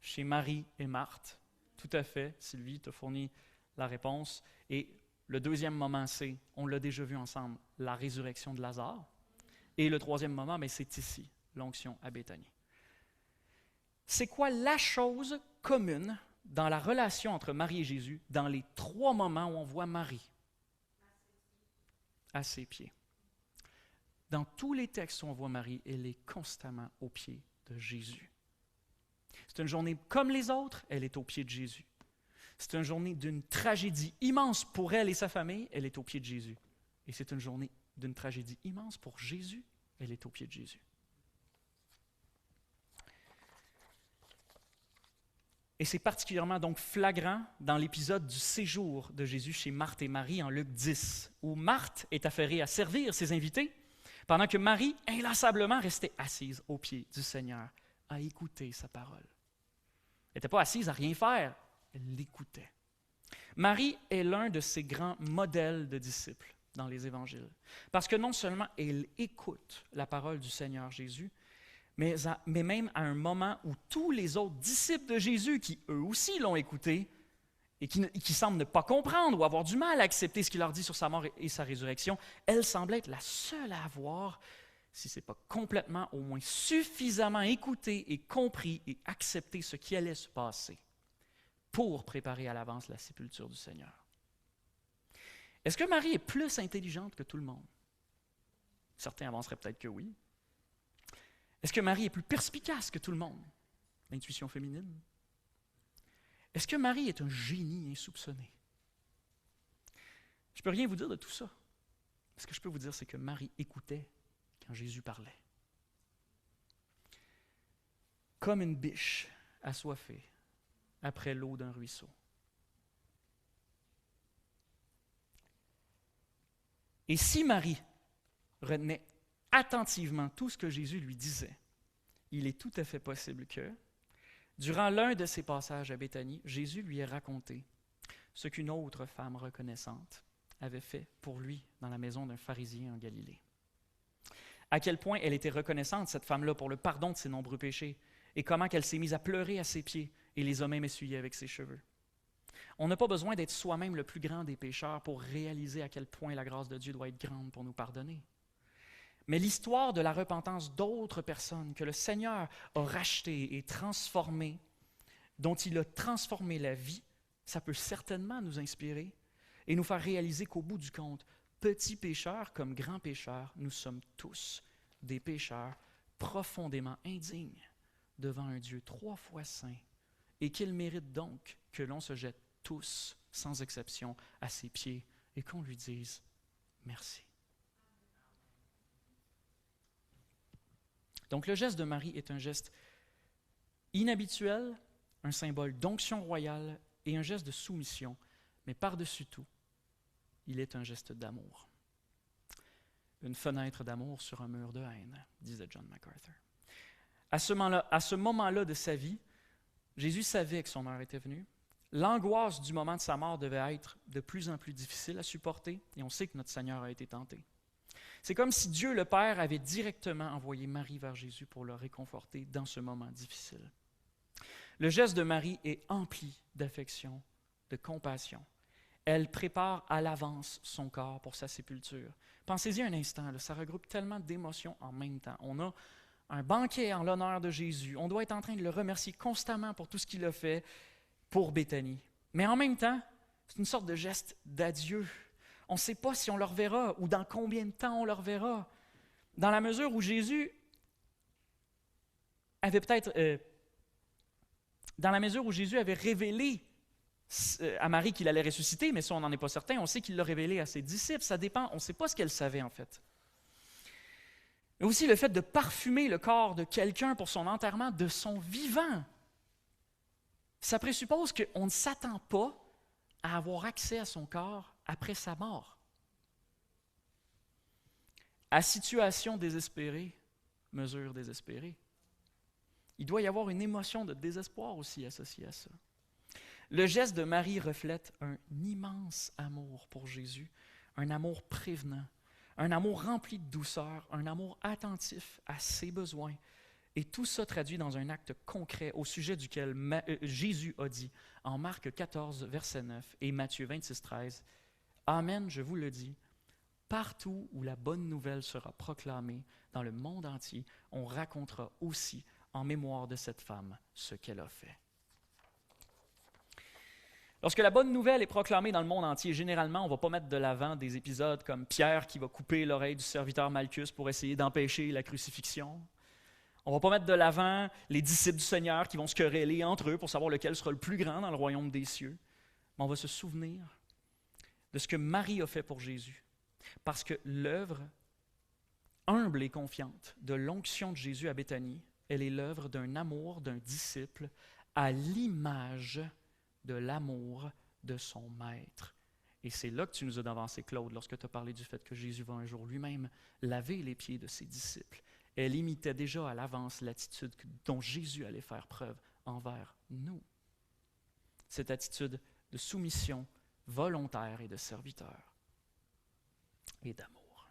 chez Marie et Marthe. Tout à fait, Sylvie t'a fourni la réponse. Et le deuxième moment, c'est, on l'a déjà vu ensemble, la résurrection de Lazare. Et le troisième moment, c'est ici, l'onction à Béthanie. C'est quoi la chose commune dans la relation entre Marie et Jésus dans les 3 moments où on voit Marie? À ses pieds. Dans tous les textes où on voit Marie, elle est constamment aux pieds de Jésus. C'est une journée comme les autres, elle est aux pieds de Jésus. C'est une journée d'une tragédie immense pour elle et sa famille, elle est aux pieds de Jésus. Et c'est une journée d'une tragédie immense pour Jésus, elle est aux pieds de Jésus. Et c'est particulièrement donc flagrant dans l'épisode du séjour de Jésus chez Marthe et Marie en Luc 10, où Marthe est affairée à servir ses invités, pendant que Marie, inlassablement, restait assise aux pieds du Seigneur, à écouter sa parole. Elle n'était pas assise à rien faire, elle l'écoutait. Marie est l'un de ces grands modèles de disciples dans les évangiles, parce que non seulement elle écoute la parole du Seigneur Jésus, mais même à un moment où tous les autres disciples de Jésus, qui eux aussi l'ont écouté, et qui semblent ne pas comprendre ou avoir du mal à accepter ce qu'il leur dit sur sa mort et sa résurrection, elle semble être la seule à avoir, si ce n'est pas complètement, au moins suffisamment écouté et compris et accepté ce qui allait se passer pour préparer à l'avance la sépulture du Seigneur. Est-ce que Marie est plus intelligente que tout le monde? Certains avanceraient peut-être que oui. Est-ce que Marie est plus perspicace que tout le monde? L'intuition féminine. Est-ce que Marie est un génie insoupçonné? Je ne peux rien vous dire de tout ça. Ce que je peux vous dire, c'est que Marie écoutait quand Jésus parlait. Comme une biche assoiffée après l'eau d'un ruisseau. Et si Marie retenait attentivement tout ce que Jésus lui disait, il est tout à fait possible que, durant l'un de ses passages à Béthanie, Jésus lui ait raconté ce qu'une autre femme reconnaissante avait fait pour lui dans la maison d'un pharisien en Galilée. À quel point elle était reconnaissante, cette femme-là, pour le pardon de ses nombreux péchés, et comment qu'elle s'est mise à pleurer à ses pieds et les a même essuyés avec ses cheveux. On n'a pas besoin d'être soi-même le plus grand des pécheurs pour réaliser à quel point la grâce de Dieu doit être grande pour nous pardonner. mais l'histoire de la repentance d'autres personnes que le Seigneur a rachetées et transformées, dont il a transformé la vie, ça peut certainement nous inspirer et nous faire réaliser qu'au bout du compte, petits pécheurs comme grands pécheurs, nous sommes tous des pécheurs profondément indignes devant un Dieu 3 fois saint et qu'il mérite donc que l'on se jette tous, sans exception, à ses pieds et qu'on lui dise merci. Donc le geste de Marie est un geste inhabituel, un symbole d'onction royale et un geste de soumission, mais par-dessus tout, il est un geste d'amour. Une fenêtre d'amour sur un mur de haine, disait John MacArthur. À ce moment-là de sa vie, Jésus savait que son heure était venue. L'angoisse du moment de sa mort devait être de plus en plus difficile à supporter, et on sait que notre Seigneur a été tenté. C'est comme si Dieu le Père avait directement envoyé Marie vers Jésus pour le réconforter dans ce moment difficile. Le geste de Marie est empli d'affection, de compassion. Elle prépare à l'avance son corps pour sa sépulture. Pensez-y un instant, là, ça regroupe tellement d'émotions en même temps. On a un banquet en l'honneur de Jésus. On doit être en train de le remercier constamment pour tout ce qu'il a fait pour Béthanie. Mais en même temps, c'est une sorte de geste d'adieu. On ne sait pas si on le reverra ou dans combien de temps on le reverra. Dans la mesure où Jésus avait peut-être... dans la mesure où Jésus avait révélé à Marie qu'il allait ressusciter, mais ça, on n'en est pas certain. On sait qu'il l'a révélé à ses disciples. Ça dépend. On ne sait pas ce qu'elle savait, en fait. Mais aussi le fait de parfumer le corps de quelqu'un pour son enterrement de son vivant. Ça présuppose qu'on ne s'attend pas à avoir accès à son corps après sa mort. À situation désespérée, mesure désespérée. Il doit y avoir une émotion de désespoir aussi associée à ça. Le geste de Marie reflète un immense amour pour Jésus, un amour prévenant, un amour rempli de douceur, un amour attentif à ses besoins. Et tout ça traduit dans un acte concret au sujet duquel Jésus a dit en Marc 14, verset 9 et Matthieu 26, 13, « Amen, je vous le dis, partout où la bonne nouvelle sera proclamée dans le monde entier, on racontera aussi en mémoire de cette femme ce qu'elle a fait. » Lorsque la bonne nouvelle est proclamée dans le monde entier, généralement, on ne va pas mettre de l'avant des épisodes comme Pierre qui va couper l'oreille du serviteur Malchus pour essayer d'empêcher la crucifixion. On ne va pas mettre de l'avant les disciples du Seigneur qui vont se quereller entre eux pour savoir lequel sera le plus grand dans le royaume des cieux. Mais on va se souvenir de ce que Marie a fait pour Jésus. Parce que l'œuvre humble et confiante de l'onction de Jésus à Béthanie, elle est l'œuvre d'un amour d'un disciple à l'image de l'amour de son maître. Et c'est là que tu nous as avancé, Claude, lorsque tu as parlé du fait que Jésus va un jour lui-même laver les pieds de ses disciples. Elle imitait déjà à l'avance l'attitude dont Jésus allait faire preuve envers nous. Cette attitude de soumission volontaire et de serviteur et d'amour.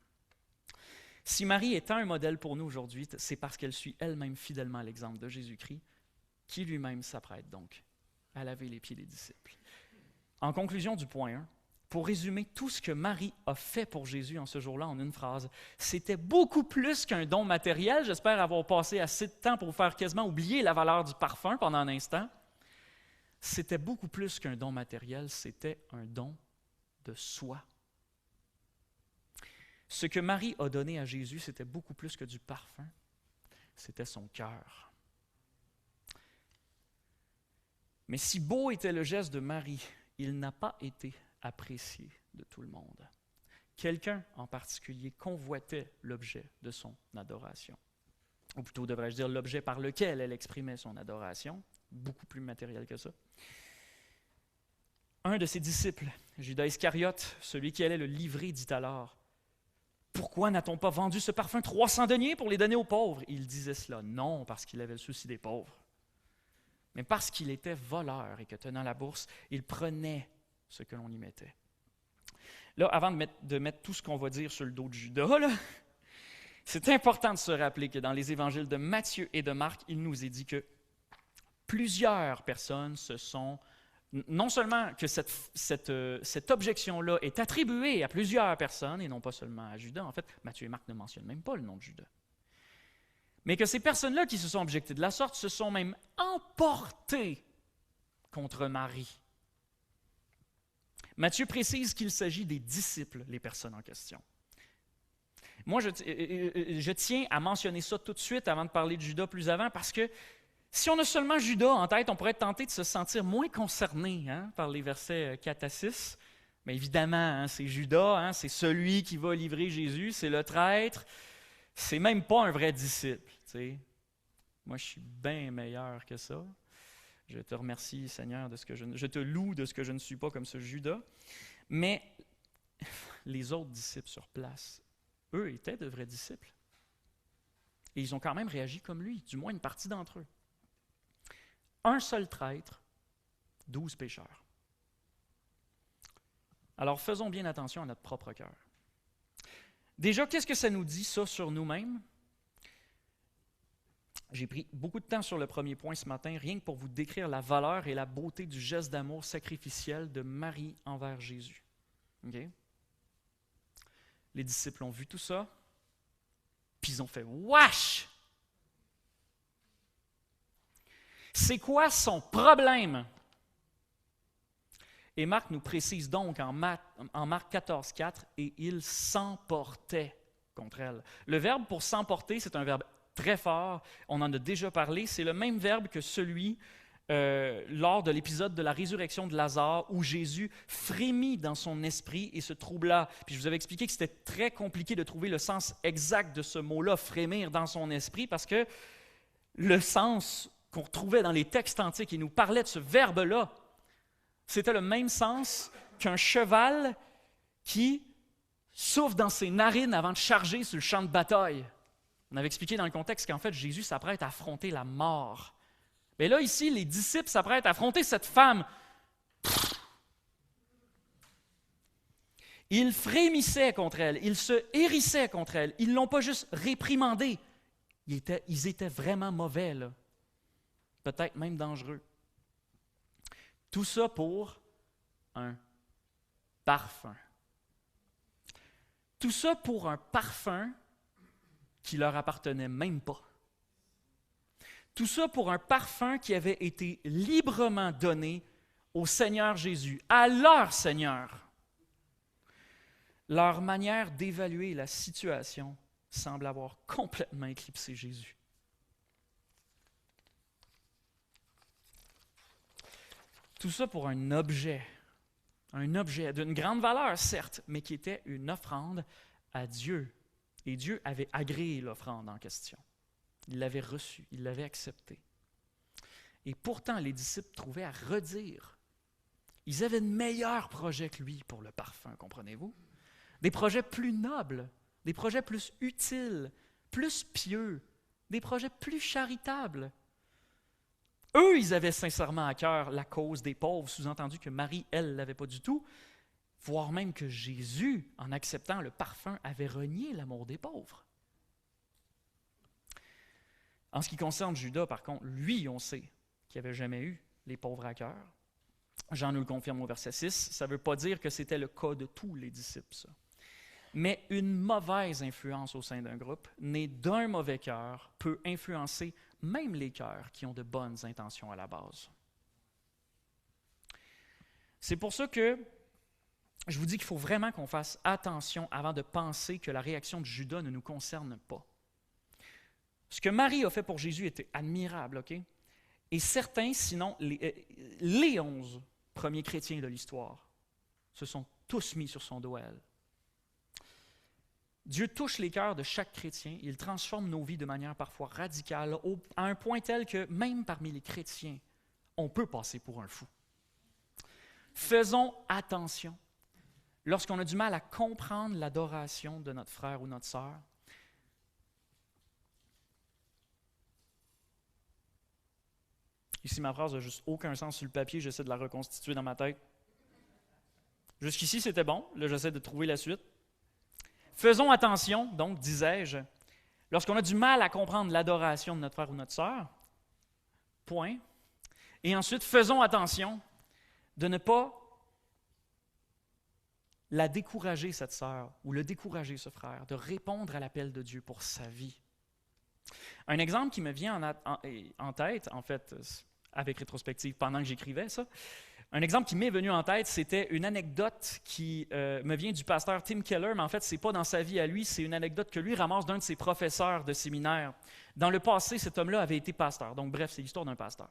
Si Marie est un modèle pour nous aujourd'hui, c'est parce qu'elle suit elle-même fidèlement l'exemple de Jésus-Christ, qui lui-même s'apprête donc à laver les pieds des disciples. En conclusion du point 1, pour résumer tout ce que Marie a fait pour Jésus en ce jour-là en une phrase, c'était beaucoup plus qu'un don matériel. J'espère avoir passé assez de temps pour vous faire quasiment oublier la valeur du parfum pendant un instant. C'était beaucoup plus qu'un don matériel, c'était un don de soi. Ce que Marie a donné à Jésus, c'était beaucoup plus que du parfum, c'était son cœur. Mais si beau était le geste de Marie, il n'a pas été apprécié de tout le monde. Quelqu'un en particulier convoitait l'objet de son adoration. Ou plutôt, devrais-je dire, l'objet par lequel elle exprimait son adoration, beaucoup plus matériel que ça. Un de ses disciples, Judas Iscariote, celui qui allait le livrer, dit alors, « Pourquoi n'a-t-on pas vendu ce parfum 300 deniers pour les donner aux pauvres? » Il disait cela non parce qu'il avait le souci des pauvres, mais parce qu'il était voleur et que, tenant la bourse, il prenait ce que l'on y mettait. Là, avant de mettre tout ce qu'on va dire sur le dos de Judas, là, c'est important de se rappeler que dans les évangiles de Matthieu et de Marc, il nous est dit que plusieurs personnes se sont non seulement que cette objection-là est attribuée à plusieurs personnes, et non pas seulement à Judas, en fait, Matthieu et Marc ne mentionnent même pas le nom de Judas, mais que ces personnes-là qui se sont objectées de la sorte se sont même emportées contre Marie. Matthieu précise qu'il s'agit des disciples, les personnes en question. Moi, je tiens à mentionner ça tout de suite avant de parler de Judas plus avant, parce que si on a seulement Judas en tête, on pourrait être tenté de se sentir moins concerné par les versets 4 à 6. Mais évidemment, c'est Judas, c'est celui qui va livrer Jésus, c'est le traître. C'est même pas un vrai disciple. T'sais. Moi, je suis bien meilleur que ça. Je te remercie, Seigneur, je te loue de ce que je ne suis pas comme ce Judas. Mais les autres disciples sur place, eux étaient de vrais disciples. Et ils ont quand même réagi comme lui, du moins une partie d'entre eux. Un seul traître, 12 pécheurs. Alors faisons bien attention à notre propre cœur. Déjà, qu'est-ce que ça nous dit, ça, sur nous-mêmes? J'ai pris beaucoup de temps sur le premier point ce matin, rien que pour vous décrire la valeur et la beauté du geste d'amour sacrificiel de Marie envers Jésus. Okay? Les disciples ont vu tout ça, puis ils ont fait « Wesh! » C'est quoi son problème? Et Marc nous précise donc en Marc 14,4, et il s'emportait contre elle. Le verbe pour s'emporter, c'est un verbe très fort, on en a déjà parlé, c'est le même verbe que celui lors de l'épisode de la résurrection de Lazare, où Jésus frémit dans son esprit et se troubla. Puis je vous avais expliqué que c'était très compliqué de trouver le sens exact de ce mot-là, frémir dans son esprit, parce que le sens qu'on retrouvait dans les textes antiques, il nous parlait de ce verbe-là. C'était le même sens qu'un cheval qui souffle dans ses narines avant de charger sur le champ de bataille. On avait expliqué dans le contexte qu'en fait, Jésus s'apprête à affronter la mort. Mais là, ici, les disciples s'apprêtent à affronter cette femme. Ils frémissaient contre elle, ils se hérissaient contre elle. Ils ne l'ont pas juste réprimandée. Ils étaient vraiment mauvais, là. Peut-être même dangereux. Tout ça pour un parfum. Tout ça pour un parfum qui leur appartenait même pas. Tout ça pour un parfum qui avait été librement donné au Seigneur Jésus, à leur Seigneur. Leur manière d'évaluer la situation semble avoir complètement éclipsé Jésus. Tout ça pour un objet d'une grande valeur, certes, mais qui était une offrande à Dieu. Et Dieu avait agréé l'offrande en question. Il l'avait reçue, il l'avait acceptée. Et pourtant, les disciples trouvaient à redire. Ils avaient de meilleurs projets que lui pour le parfum, comprenez-vous? Des projets plus nobles, des projets plus utiles, plus pieux, des projets plus charitables. Eux, ils avaient sincèrement à cœur la cause des pauvres, sous-entendu que Marie, elle, ne l'avait pas du tout, voire même que Jésus, en acceptant le parfum, avait renié l'amour des pauvres. En ce qui concerne Judas, par contre, lui, on sait qu'il n'avait jamais eu les pauvres à cœur. Jean nous le confirme au verset 6. Ça ne veut pas dire que c'était le cas de tous les disciples, ça. Mais une mauvaise influence au sein d'un groupe, née d'un mauvais cœur, peut influencer même les cœurs qui ont de bonnes intentions à la base. C'est pour ça que je vous dis qu'il faut vraiment qu'on fasse attention avant de penser que la réaction de Judas ne nous concerne pas. Ce que Marie a fait pour Jésus était admirable, OK? Et certains, sinon les 11 premiers chrétiens de l'histoire, se sont tous mis sur son dos à elle. Dieu touche les cœurs de chaque chrétien, il transforme nos vies de manière parfois radicale, à un point tel que même parmi les chrétiens, on peut passer pour un fou. Faisons attention. Lorsqu'on a du mal à comprendre l'adoration de notre frère ou notre sœur, ici ma phrase n'a juste aucun sens sur le papier, j'essaie de la reconstituer dans ma tête. Jusqu'ici c'était bon, là j'essaie de trouver la suite. Faisons attention, donc, disais-je, lorsqu'on a du mal à comprendre l'adoration de notre frère ou notre sœur, point. Et ensuite, faisons attention de ne pas la décourager, cette sœur, ou le décourager, ce frère, de répondre à l'appel de Dieu pour sa vie. Un exemple qui me vient en tête, en fait, avec rétrospective, pendant que j'écrivais ça, un exemple qui m'est venu en tête, c'était une anecdote qui me vient du pasteur Tim Keller, mais en fait, ce n'est pas dans sa vie à lui, c'est une anecdote que lui ramasse d'un de ses professeurs de séminaire. Dans le passé, cet homme-là avait été pasteur. Donc, bref, c'est l'histoire d'un pasteur.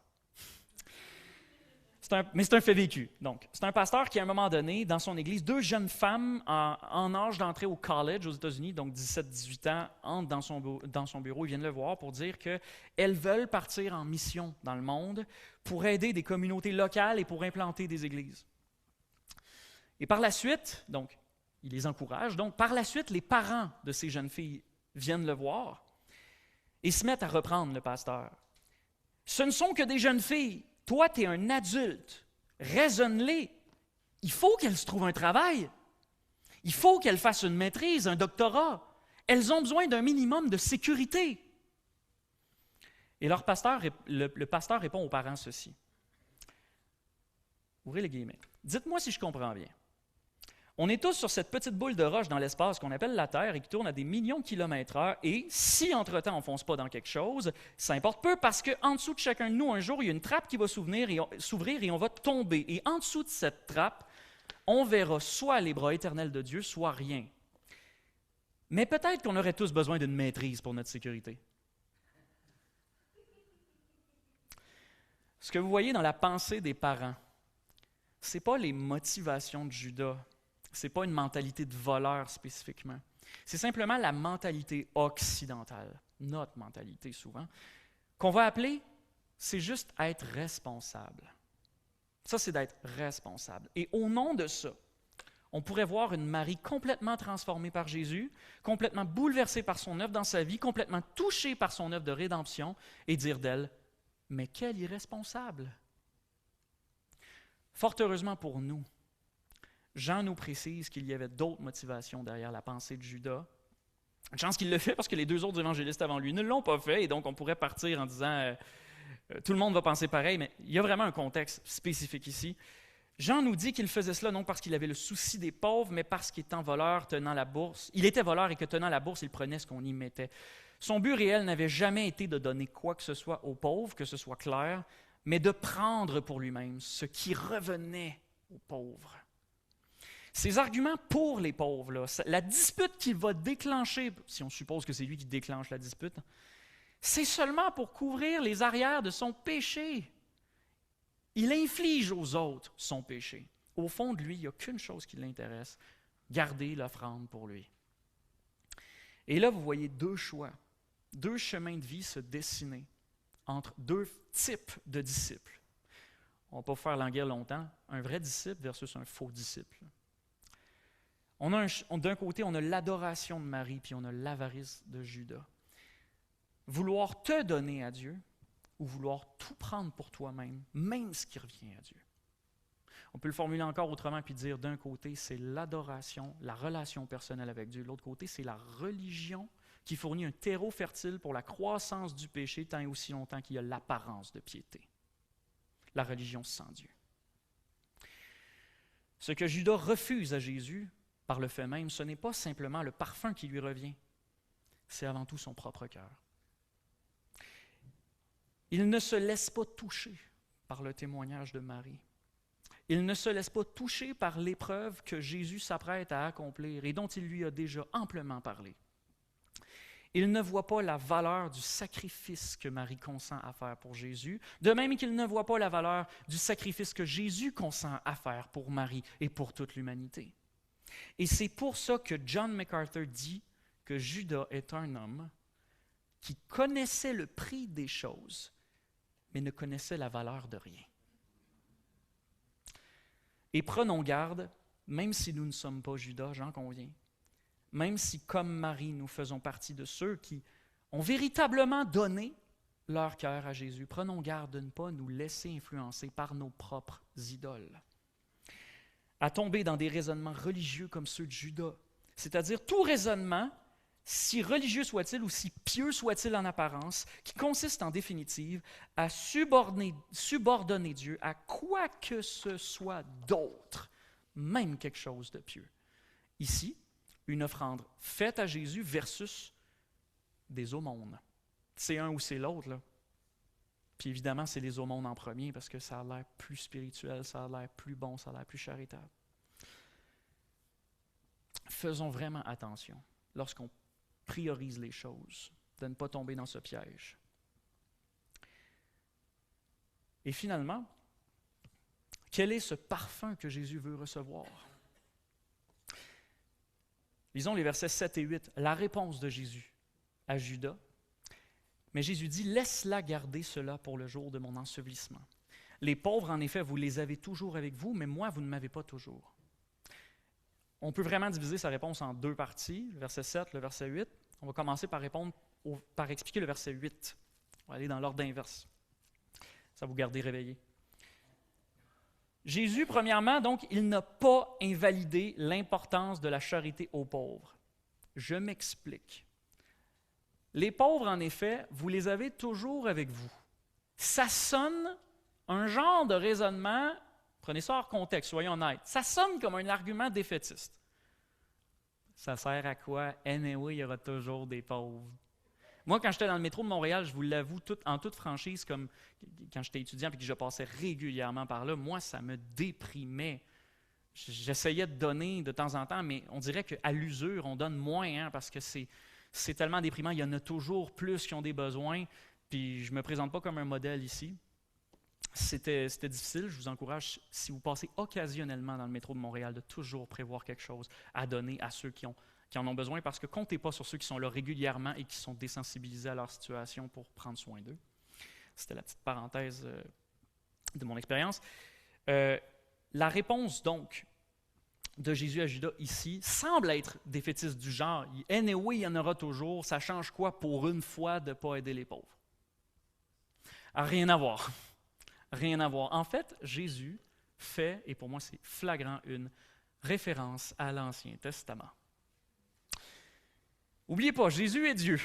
Mais c'est un fait vécu. Donc, c'est un pasteur qui, à un moment donné, dans son église, deux jeunes femmes en âge d'entrer au college aux États-Unis, donc 17-18 ans, entrent dans son bureau. Ils viennent le voir pour dire qu'elles veulent partir en mission dans le monde pour aider des communautés locales et pour implanter des églises. Et par la suite, donc, il les encourage. Donc, par la suite, les parents de ces jeunes filles viennent le voir et se mettent à reprendre le pasteur. Ce ne sont que des jeunes filles. Toi, tu es un adulte. Raisonne-les. Il faut qu'elles se trouvent un travail. Il faut qu'elles fassent une maîtrise, un doctorat. Elles ont besoin d'un minimum de sécurité. Et le pasteur répond aux parents ceci. Ouvrez les guillemets. Dites-moi si je comprends bien. On est tous sur cette petite boule de roche dans l'espace qu'on appelle la Terre et qui tourne à des millions de kilomètres/heure. Et si, entre-temps, on ne fonce pas dans quelque chose, ça importe peu parce qu'en dessous de chacun de nous, un jour, il y a une trappe qui va s'ouvrir et on va tomber. Et en dessous de cette trappe, on verra soit les bras éternels de Dieu, soit rien. Mais peut-être qu'on aurait tous besoin d'une maîtrise pour notre sécurité. Ce que vous voyez dans la pensée des parents, ce n'est pas les motivations de Judas. Ce n'est pas une mentalité de voleur spécifiquement. C'est simplement la mentalité occidentale, notre mentalité souvent, qu'on va appeler, c'est juste être responsable. Ça, c'est d'être responsable. Et au nom de ça, on pourrait voir une Marie complètement transformée par Jésus, complètement bouleversée par son œuvre dans sa vie, complètement touchée par son œuvre de rédemption, et dire d'elle, « Mais quelle irresponsable! » Fort heureusement pour nous, Jean nous précise qu'il y avait d'autres motivations derrière la pensée de Judas. Une chance qu'il le fait parce que les deux autres évangélistes avant lui ne l'ont pas fait, et donc on pourrait partir en disant tout le monde va penser pareil, mais il y a vraiment un contexte spécifique ici. Jean nous dit qu'il faisait cela non parce qu'il avait le souci des pauvres, mais parce qu'étant voleur, tenant la bourse, il était voleur et que tenant la bourse, il prenait ce qu'on y mettait. Son but réel n'avait jamais été de donner quoi que ce soit aux pauvres, que ce soit clair, mais de prendre pour lui-même ce qui revenait aux pauvres. Ces arguments pour les pauvres, là, la dispute qu'il va déclencher, si on suppose que c'est lui qui déclenche la dispute, c'est seulement pour couvrir les arrières de son péché. Il inflige aux autres son péché. Au fond de lui, il n'y a qu'une chose qui l'intéresse, garder l'offrande pour lui. Et là, vous voyez deux choix, deux chemins de vie se dessiner entre deux types de disciples. On ne va pas faire languir longtemps, un vrai disciple versus un faux disciple. D'un côté, on a l'adoration de Marie, puis on a l'avarice de Judas. Vouloir te donner à Dieu ou vouloir tout prendre pour toi-même, même ce qui revient à Dieu. On peut le formuler encore autrement puis dire d'un côté, c'est l'adoration, la relation personnelle avec Dieu. De l'autre côté, c'est la religion qui fournit un terreau fertile pour la croissance du péché tant et aussi longtemps qu'il y a l'apparence de piété. La religion sans Dieu. Ce que Judas refuse à Jésus, par le fait même, ce n'est pas simplement le parfum qui lui revient, c'est avant tout son propre cœur. Il ne se laisse pas toucher par le témoignage de Marie. Il ne se laisse pas toucher par l'épreuve que Jésus s'apprête à accomplir et dont il lui a déjà amplement parlé. Il ne voit pas la valeur du sacrifice que Marie consent à faire pour Jésus, de même qu'il ne voit pas la valeur du sacrifice que Jésus consent à faire pour Marie et pour toute l'humanité. Et c'est pour ça que John MacArthur dit que Judas est un homme qui connaissait le prix des choses, mais ne connaissait la valeur de rien. Et prenons garde, même si nous ne sommes pas Judas, j'en conviens, même si, comme Marie, nous faisons partie de ceux qui ont véritablement donné leur cœur à Jésus, prenons garde de ne pas nous laisser influencer par nos propres idoles, à tomber dans des raisonnements religieux comme ceux de Judas, c'est-à-dire tout raisonnement si religieux soit-il ou si pieux soit-il en apparence, qui consiste en définitive à subordonner Dieu à quoi que ce soit d'autre, même quelque chose de pieux. Ici, une offrande faite à Jésus versus des aumônes. C'est un ou c'est l'autre, là. Puis évidemment, c'est les aumônes en premier parce que ça a l'air plus spirituel, ça a l'air plus bon, ça a l'air plus charitable. Faisons vraiment attention lorsqu'on priorise les choses, de ne pas tomber dans ce piège. Et finalement, quel est ce parfum que Jésus veut recevoir? Lisons les versets 7 et 8, la réponse de Jésus à Judas. Mais Jésus dit, « Laisse-la garder cela pour le jour de mon ensevelissement. Les pauvres, en effet, vous les avez toujours avec vous, mais moi, vous ne m'avez pas toujours. » On peut vraiment diviser sa réponse en deux parties, le verset 7, le verset 8. On va commencer par par expliquer le verset 8. On va aller dans l'ordre inverse. Ça va vous garder réveillé. Jésus, premièrement, donc, il n'a pas invalidé l'importance de la charité aux pauvres. Je m'explique. Les pauvres, en effet, vous les avez toujours avec vous. Ça sonne un genre de raisonnement, prenez ça hors contexte, soyons honnêtes, ça sonne comme un argument défaitiste. Ça sert à quoi? Anyway, il y aura toujours des pauvres. Moi, quand j'étais dans le métro de Montréal, je vous l'avoue, en toute franchise, comme quand j'étais étudiant et que je passais régulièrement par là, moi, ça me déprimait. J'essayais de donner de temps en temps, mais on dirait qu'à l'usure, on donne moins, parce que c'est tellement déprimant. Il y en a toujours plus qui ont des besoins, puis je ne me présente pas comme un modèle ici. C'était difficile. Je vous encourage, si vous passez occasionnellement dans le métro de Montréal, de toujours prévoir quelque chose à donner à ceux qui en ont besoin, parce que comptez pas sur ceux qui sont là régulièrement et qui sont désensibilisés à leur situation pour prendre soin d'eux. C'était la petite parenthèse de mon expérience. La réponse, donc, de Jésus à Judas ici semble être défaitiste du genre « Anyway, il y en aura toujours, ça change quoi pour une fois de ne pas aider les pauvres? » Rien à voir. Rien à voir. En fait, Jésus fait, et pour moi c'est flagrant, une référence à l'Ancien Testament. N'oubliez pas, Jésus est Dieu.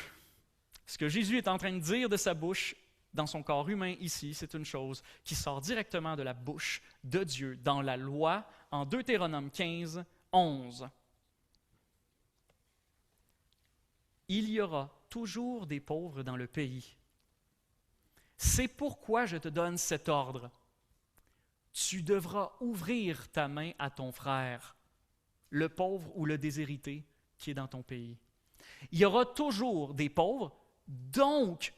Ce que Jésus est en train de dire de sa bouche dans son corps humain ici, c'est une chose qui sort directement de la bouche de Dieu dans la loi en Deutéronome 15, 11. Il y aura toujours des pauvres dans le pays. C'est pourquoi je te donne cet ordre. Tu devras ouvrir ta main à ton frère, le pauvre ou le déshérité qui est dans ton pays. Il y aura toujours des pauvres, donc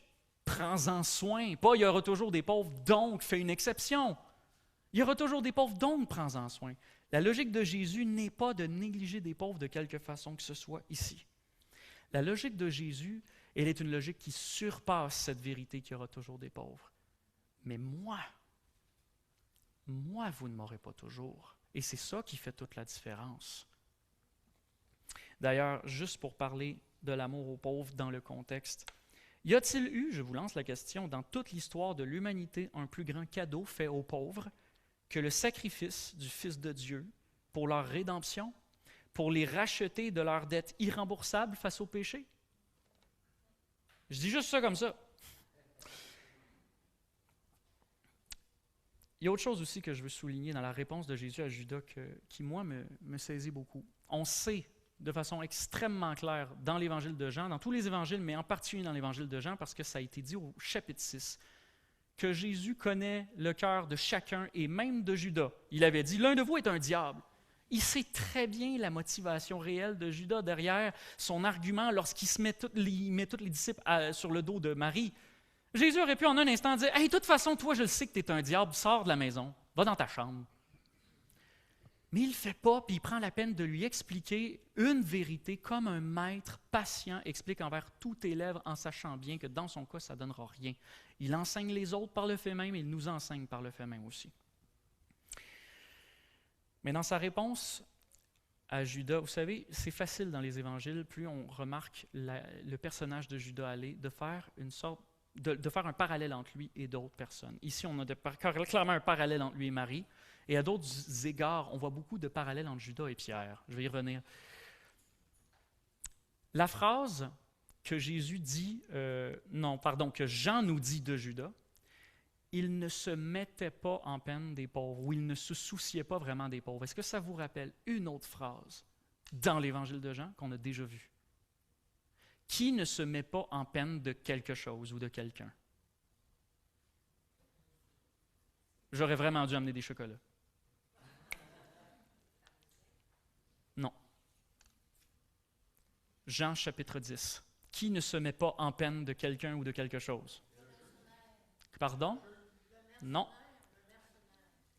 prends-en soin. Pas il y aura toujours des pauvres, donc fais une exception. Il y aura toujours des pauvres, donc prends-en soin. La logique de Jésus n'est pas de négliger des pauvres de quelque façon que ce soit ici. La logique de Jésus, elle est une logique qui surpasse cette vérité qu'il y aura toujours des pauvres. Mais moi, vous ne m'aurez pas toujours. Et c'est ça qui fait toute la différence. D'ailleurs, juste pour parler de l'amour aux pauvres dans le contexte, y a-t-il eu, je vous lance la question, dans toute l'histoire de l'humanité, un plus grand cadeau fait aux pauvres que le sacrifice du Fils de Dieu pour leur rédemption, pour les racheter de leurs dettes irremboursables face au péché? Je dis juste ça comme ça. Il y a autre chose aussi que je veux souligner dans la réponse de Jésus à Judas qui, moi, me saisit beaucoup. On sait de façon extrêmement claire dans l'Évangile de Jean, dans tous les évangiles, mais en particulier dans l'Évangile de Jean, parce que ça a été dit au chapitre 6, que Jésus connaît le cœur de chacun et même de Judas. Il avait dit « L'un de vous est un diable ». Il sait très bien la motivation réelle de Judas derrière son argument lorsqu'il met tous les disciples sur le dos de Marie. Jésus aurait pu en un instant dire « Hey, de toute façon, toi, je le sais que tu es un diable, sors de la maison, va dans ta chambre ». Mais il ne le fait pas, puis il prend la peine de lui expliquer une vérité comme un maître patient explique envers tout élève en sachant bien que dans son cas, ça ne donnera rien. Il enseigne les autres par le fait même et il nous enseigne par le fait même aussi. Mais dans sa réponse à Judas, vous savez, c'est facile dans les évangiles, plus on remarque le personnage de Judas aller, de faire un parallèle entre lui et d'autres personnes. Ici, on a clairement un parallèle entre lui et Marie. Et à d'autres égards, on voit beaucoup de parallèles entre Judas et Pierre. Je vais y revenir. La phrase que que Jean nous dit de Judas, il ne se mettait pas en peine des pauvres, ou il ne se souciait pas vraiment des pauvres. Est-ce que ça vous rappelle une autre phrase dans l'Évangile de Jean qu'on a déjà vue? Qui ne se met pas en peine de quelque chose ou de quelqu'un? J'aurais vraiment dû amener des chocolats. Non. Jean chapitre 10. Qui ne se met pas en peine de quelqu'un ou de quelque chose? Pardon? Non.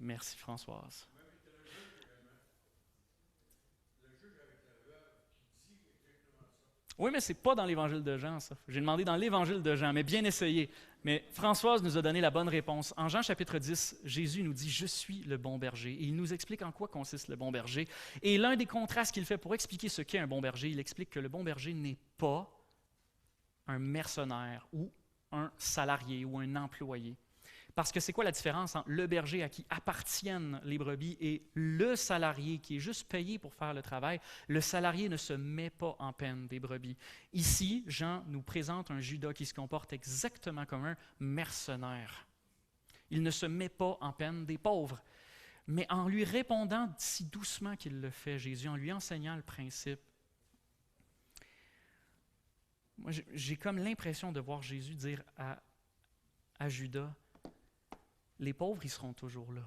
Merci Françoise. Oui, mais ce n'est pas dans l'Évangile de Jean, ça. J'ai demandé dans l'Évangile de Jean, mais bien essayé. Mais Françoise nous a donné la bonne réponse. En Jean chapitre 10, Jésus nous dit « Je suis le bon berger ». Et il nous explique en quoi consiste le bon berger. Et l'un des contrastes qu'il fait pour expliquer ce qu'est un bon berger, il explique que le bon berger n'est pas un mercenaire ou un salarié ou un employé. Parce que c'est quoi la différence entre le berger à qui appartiennent les brebis et le salarié qui est juste payé pour faire le travail? Le salarié ne se met pas en peine des brebis. Ici, Jean nous présente un Judas qui se comporte exactement comme un mercenaire. Il ne se met pas en peine des pauvres. Mais en lui répondant si doucement qu'il le fait, Jésus, en lui enseignant le principe, moi, j'ai comme l'impression de voir Jésus dire à Judas, les pauvres, ils seront toujours là.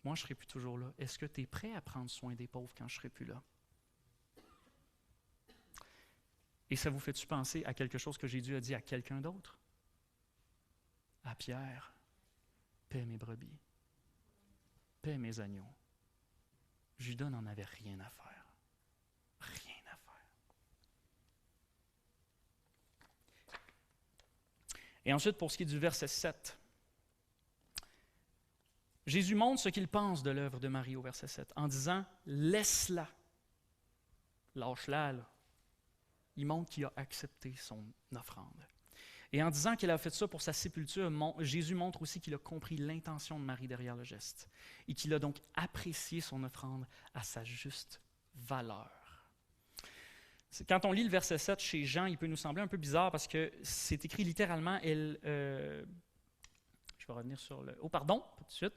Moi, je ne serai plus toujours là. Est-ce que tu es prêt à prendre soin des pauvres quand je ne serai plus là? Et ça vous fait-tu penser à quelque chose que Jésus a dit à quelqu'un d'autre? À Pierre, paie mes brebis, paie mes agneaux. Judas n'en avait rien à faire. Rien à faire. Et ensuite, pour ce qui est du verset 7, Jésus montre ce qu'il pense de l'œuvre de Marie au verset 7 en disant « Laisse-la, lâche-la. » Il montre qu'il a accepté son offrande. Et en disant qu'il a fait ça pour sa sépulture, Jésus montre aussi qu'il a compris l'intention de Marie derrière le geste et qu'il a donc apprécié son offrande à sa juste valeur. Quand on lit le verset 7 chez Jean, il peut nous sembler un peu bizarre parce que c'est écrit littéralement, je vais revenir sur le... Oh, pardon, tout de suite.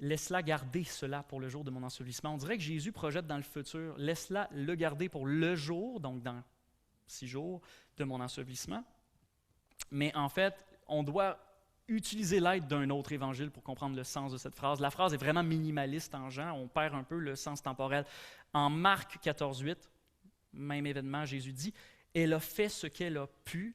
Laisse-la garder cela pour le jour de mon ensevelissement. On dirait que Jésus projette dans le futur. Laisse-la le garder pour le jour, donc dans 6 jours de mon ensevelissement. Mais en fait, on doit utiliser l'aide d'un autre évangile pour comprendre le sens de cette phrase. La phrase est vraiment minimaliste en Jean. On perd un peu le sens temporel. En Marc 14,8, même événement, Jésus dit « Elle a fait ce qu'elle a pu.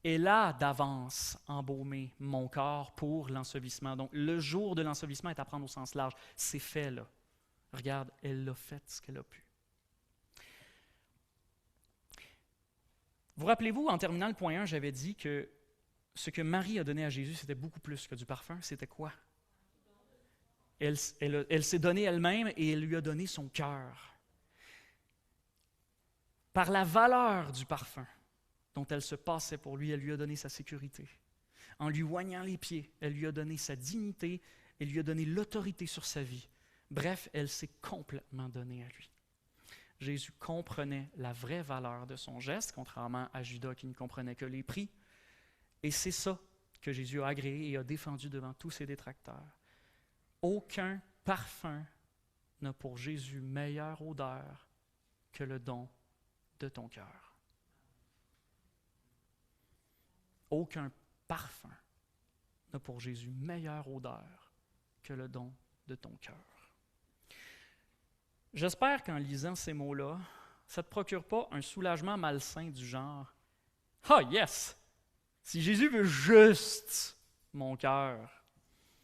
Elle a d'avance embaumé mon corps pour l'ensevelissement. » Donc, le jour de l'ensevelissement est à prendre au sens large. C'est fait, là. Regarde, elle a fait ce qu'elle a pu. Vous rappelez-vous, en terminant le point 1, j'avais dit que ce que Marie a donné à Jésus, c'était beaucoup plus que du parfum. C'était quoi? Elle s'est donnée elle-même et elle lui a donné son cœur. Par la valeur du parfum dont elle se passait pour lui, elle lui a donné sa sécurité. En lui oignant les pieds, elle lui a donné sa dignité, elle lui a donné l'autorité sur sa vie. Bref, elle s'est complètement donnée à lui. Jésus comprenait la vraie valeur de son geste, contrairement à Judas qui ne comprenait que les prix. Et c'est ça que Jésus a agréé et a défendu devant tous ses détracteurs. Aucun parfum n'a pour Jésus meilleure odeur que le don de ton cœur. Aucun parfum n'a pour Jésus meilleure odeur que le don de ton cœur. J'espère qu'en lisant ces mots-là, ça ne te procure pas un soulagement malsain du genre « Ah yes! Si Jésus veut juste mon cœur,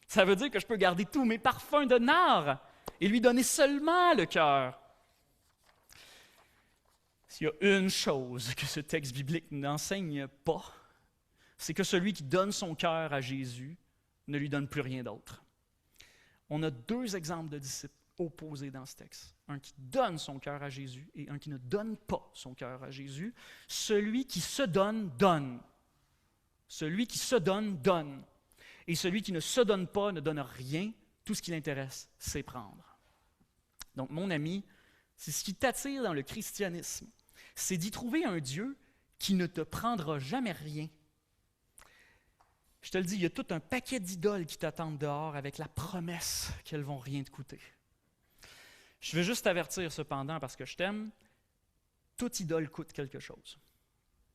ça veut dire que je peux garder tous mes parfums de nard et lui donner seulement le cœur. » S'il y a une chose que ce texte biblique n'enseigne pas, c'est que celui qui donne son cœur à Jésus ne lui donne plus rien d'autre. On a 2 exemples de disciples opposés dans ce texte. Un qui donne son cœur à Jésus et un qui ne donne pas son cœur à Jésus. Celui qui se donne, donne. Celui qui se donne, donne. Et celui qui ne se donne pas, ne donne rien. Tout ce qui l'intéresse, c'est prendre. Donc, mon ami, c'est ce qui t'attire dans le christianisme, c'est d'y trouver un Dieu qui ne te prendra jamais rien. Je te le dis, il y a tout un paquet d'idoles qui t'attendent dehors avec la promesse qu'elles ne vont rien te coûter. Je veux juste t'avertir cependant, parce que je t'aime, toute idole coûte quelque chose.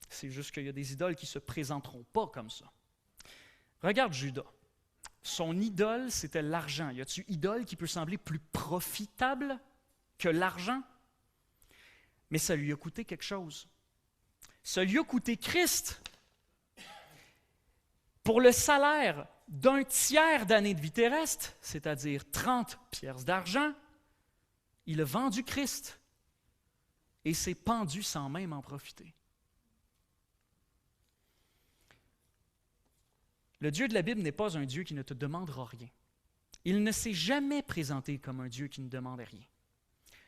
C'est juste qu'il y a des idoles qui ne se présenteront pas comme ça. Regarde Judas. Son idole, c'était l'argent. Y a-t-il idole qui peut sembler plus profitable que l'argent? Mais ça lui a coûté quelque chose. Ça lui a coûté Christ. Pour le salaire d'un tiers d'année de vie terrestre, c'est-à-dire 30 pièces d'argent, il a vendu Christ et s'est pendu sans même en profiter. Le Dieu de la Bible n'est pas un Dieu qui ne te demandera rien. Il ne s'est jamais présenté comme un Dieu qui ne demande rien.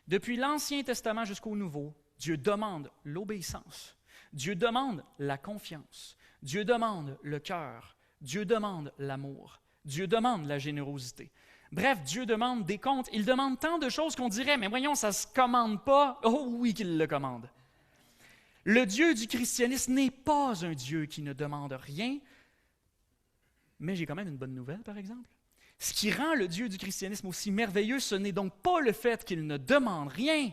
Depuis l'Ancien Testament jusqu'au Nouveau, Dieu demande l'obéissance. Dieu demande la confiance. Dieu demande le cœur. Dieu demande l'amour. Dieu demande la générosité. Bref, Dieu demande des comptes. Il demande tant de choses qu'on dirait, mais voyons, ça ne se commande pas. Oh oui qu'il le commande. Le Dieu du christianisme n'est pas un Dieu qui ne demande rien, mais j'ai quand même une bonne nouvelle, par exemple. Ce qui rend le Dieu du christianisme aussi merveilleux, ce n'est donc pas le fait qu'il ne demande rien.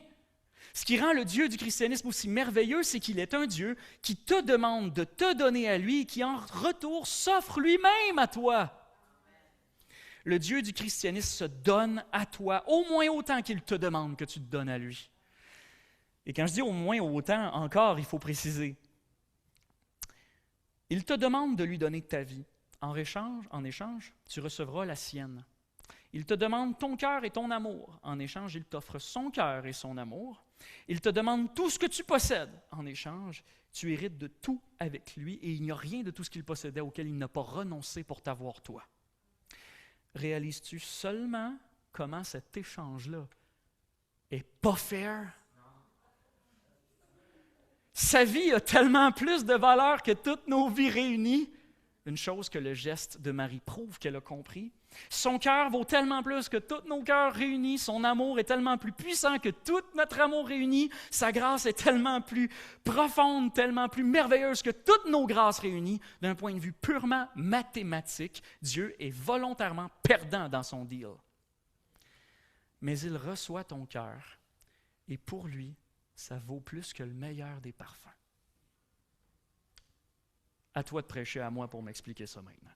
Ce qui rend le Dieu du christianisme aussi merveilleux, c'est qu'il est un Dieu qui te demande de te donner à lui et qui en retour s'offre lui-même à toi. Le Dieu du christianisme se donne à toi au moins autant qu'il te demande que tu te donnes à lui. Et quand je dis au moins autant, encore, il faut préciser. Il te demande de lui donner ta vie. En échange, tu recevras la sienne. Il te demande ton cœur et ton amour. En échange, il t'offre son cœur et son amour. Il te demande tout ce que tu possèdes. En échange, tu hérites de tout avec lui et il n'y a rien de tout ce qu'il possédait auquel il n'a pas renoncé pour t'avoir toi. Réalises-tu seulement comment cet échange-là est pas fair? Sa vie a tellement plus de valeur que toutes nos vies réunies. Une chose que le geste de Marie prouve qu'elle a compris. Son cœur vaut tellement plus que tous nos cœurs réunis. Son amour est tellement plus puissant que tout notre amour réuni. Sa grâce est tellement plus profonde, tellement plus merveilleuse que toutes nos grâces réunies. D'un point de vue purement mathématique, Dieu est volontairement perdant dans son deal. Mais il reçoit ton cœur et pour lui, ça vaut plus que le meilleur des parfums. À toi de prêcher, à moi pour m'expliquer ça maintenant.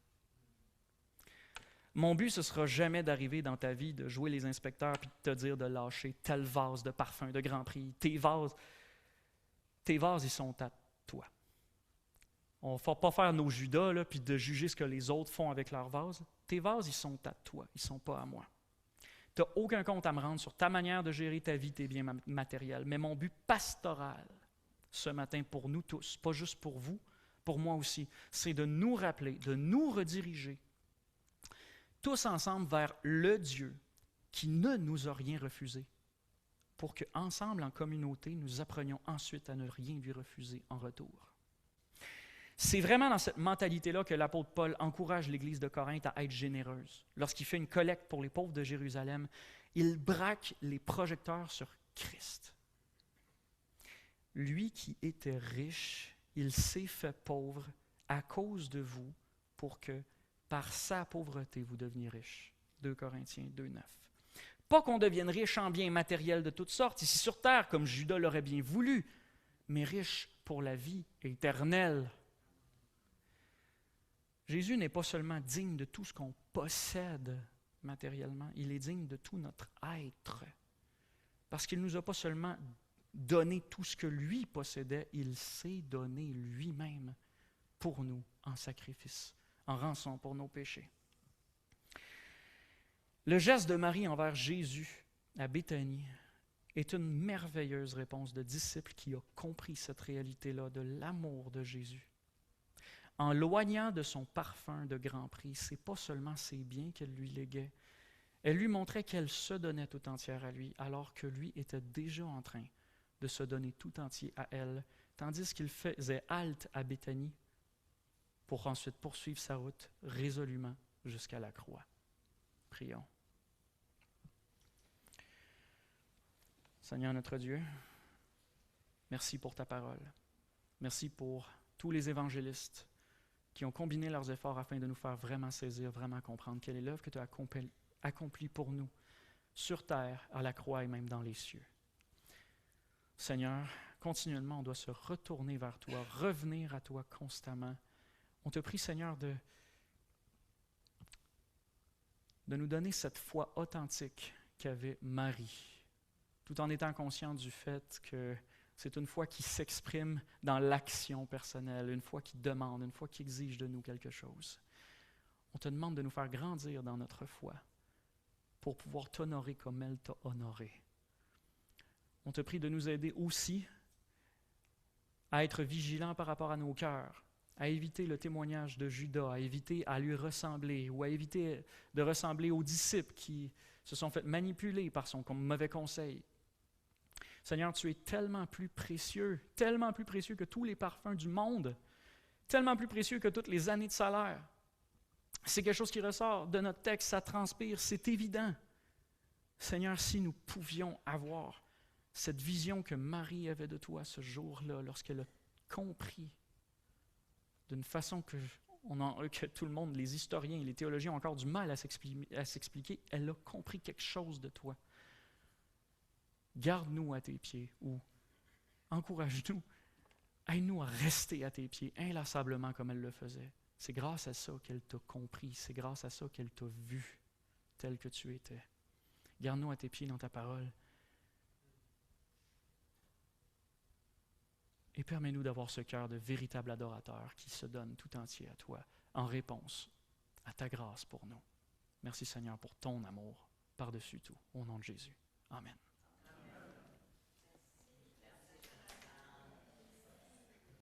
Mon but, ce ne sera jamais d'arriver dans ta vie, de jouer les inspecteurs puis de te dire de lâcher tel vase de parfum de Grand Prix. Tes vases, ils sont à toi. On ne va pas faire nos Judas là, puis de juger ce que les autres font avec leurs vases. Tes vases, ils sont à toi, ils ne sont pas à moi. Tu n'as aucun compte à me rendre sur ta manière de gérer ta vie, tes biens matériels. Mais mon but pastoral, ce matin, pour nous tous, pas juste pour vous, pour moi aussi, c'est de nous rappeler, de nous rediriger tous ensemble vers le Dieu qui ne nous a rien refusé, pour qu'ensemble, en communauté, nous apprenions ensuite à ne rien lui refuser en retour. C'est vraiment dans cette mentalité-là que l'apôtre Paul encourage l'Église de Corinthe à être généreuse. Lorsqu'il fait une collecte pour les pauvres de Jérusalem, il braque les projecteurs sur Christ. Lui qui était riche, il s'est fait pauvre à cause de vous pour que, par sa pauvreté, vous deveniez riches. 2 Corinthiens 2,9. Pas qu'on devienne riche en biens matériels de toutes sortes, ici sur terre, comme Judas l'aurait bien voulu, mais riche pour la vie éternelle. Jésus n'est pas seulement digne de tout ce qu'on possède matériellement, il est digne de tout notre être. Parce qu'il ne nous a pas seulement donner tout ce que lui possédait, il s'est donné lui-même pour nous en sacrifice, en rançon pour nos péchés. Le geste de Marie envers Jésus à Béthanie est une merveilleuse réponse de disciple qui a compris cette réalité-là de l'amour de Jésus. En loignant de son parfum de grand prix, ce n'est pas seulement ses biens qu'elle lui léguait, elle lui montrait qu'elle se donnait tout entière à lui, alors que lui était déjà en train de se donner tout entier à elle, tandis qu'il faisait halte à Béthanie pour ensuite poursuivre sa route résolument jusqu'à la croix. Prions. Seigneur notre Dieu, merci pour ta parole. Merci pour tous les évangélistes qui ont combiné leurs efforts afin de nous faire vraiment saisir, vraiment comprendre quelle est l'œuvre que tu as accomplie pour nous, sur terre, à la croix et même dans les cieux. Seigneur, continuellement, on doit se retourner vers toi, revenir à toi constamment. On te prie, Seigneur, de nous donner cette foi authentique qu'avait Marie, tout en étant conscient du fait que c'est une foi qui s'exprime dans l'action personnelle, une foi qui demande, une foi qui exige de nous quelque chose. On te demande de nous faire grandir dans notre foi pour pouvoir t'honorer comme elle t'a honoré. On te prie de nous aider aussi à être vigilants par rapport à nos cœurs, à éviter le témoignage de Judas, à éviter à lui ressembler ou à éviter de ressembler aux disciples qui se sont fait manipuler par son mauvais conseil. Seigneur, tu es tellement plus précieux que tous les parfums du monde, tellement plus précieux que toutes les années de salaire. C'est quelque chose qui ressort de notre texte, ça transpire, c'est évident. Seigneur, si nous pouvions avoir cette vision que Marie avait de toi ce jour-là, lorsqu'elle a compris d'une façon que tout le monde, les historiens et les théologiens ont encore du mal à s'expliquer, elle a compris quelque chose de toi. Garde-nous à tes pieds ou encourage-nous, aide-nous à rester à tes pieds inlassablement comme elle le faisait. C'est grâce à ça qu'elle t'a compris, c'est grâce à ça qu'elle t'a vu tel que tu étais. Garde-nous à tes pieds dans ta parole. Et permets-nous d'avoir ce cœur de véritable adorateur qui se donne tout entier à toi en réponse à ta grâce pour nous. Merci Seigneur pour ton amour par-dessus tout. Au nom de Jésus. Amen.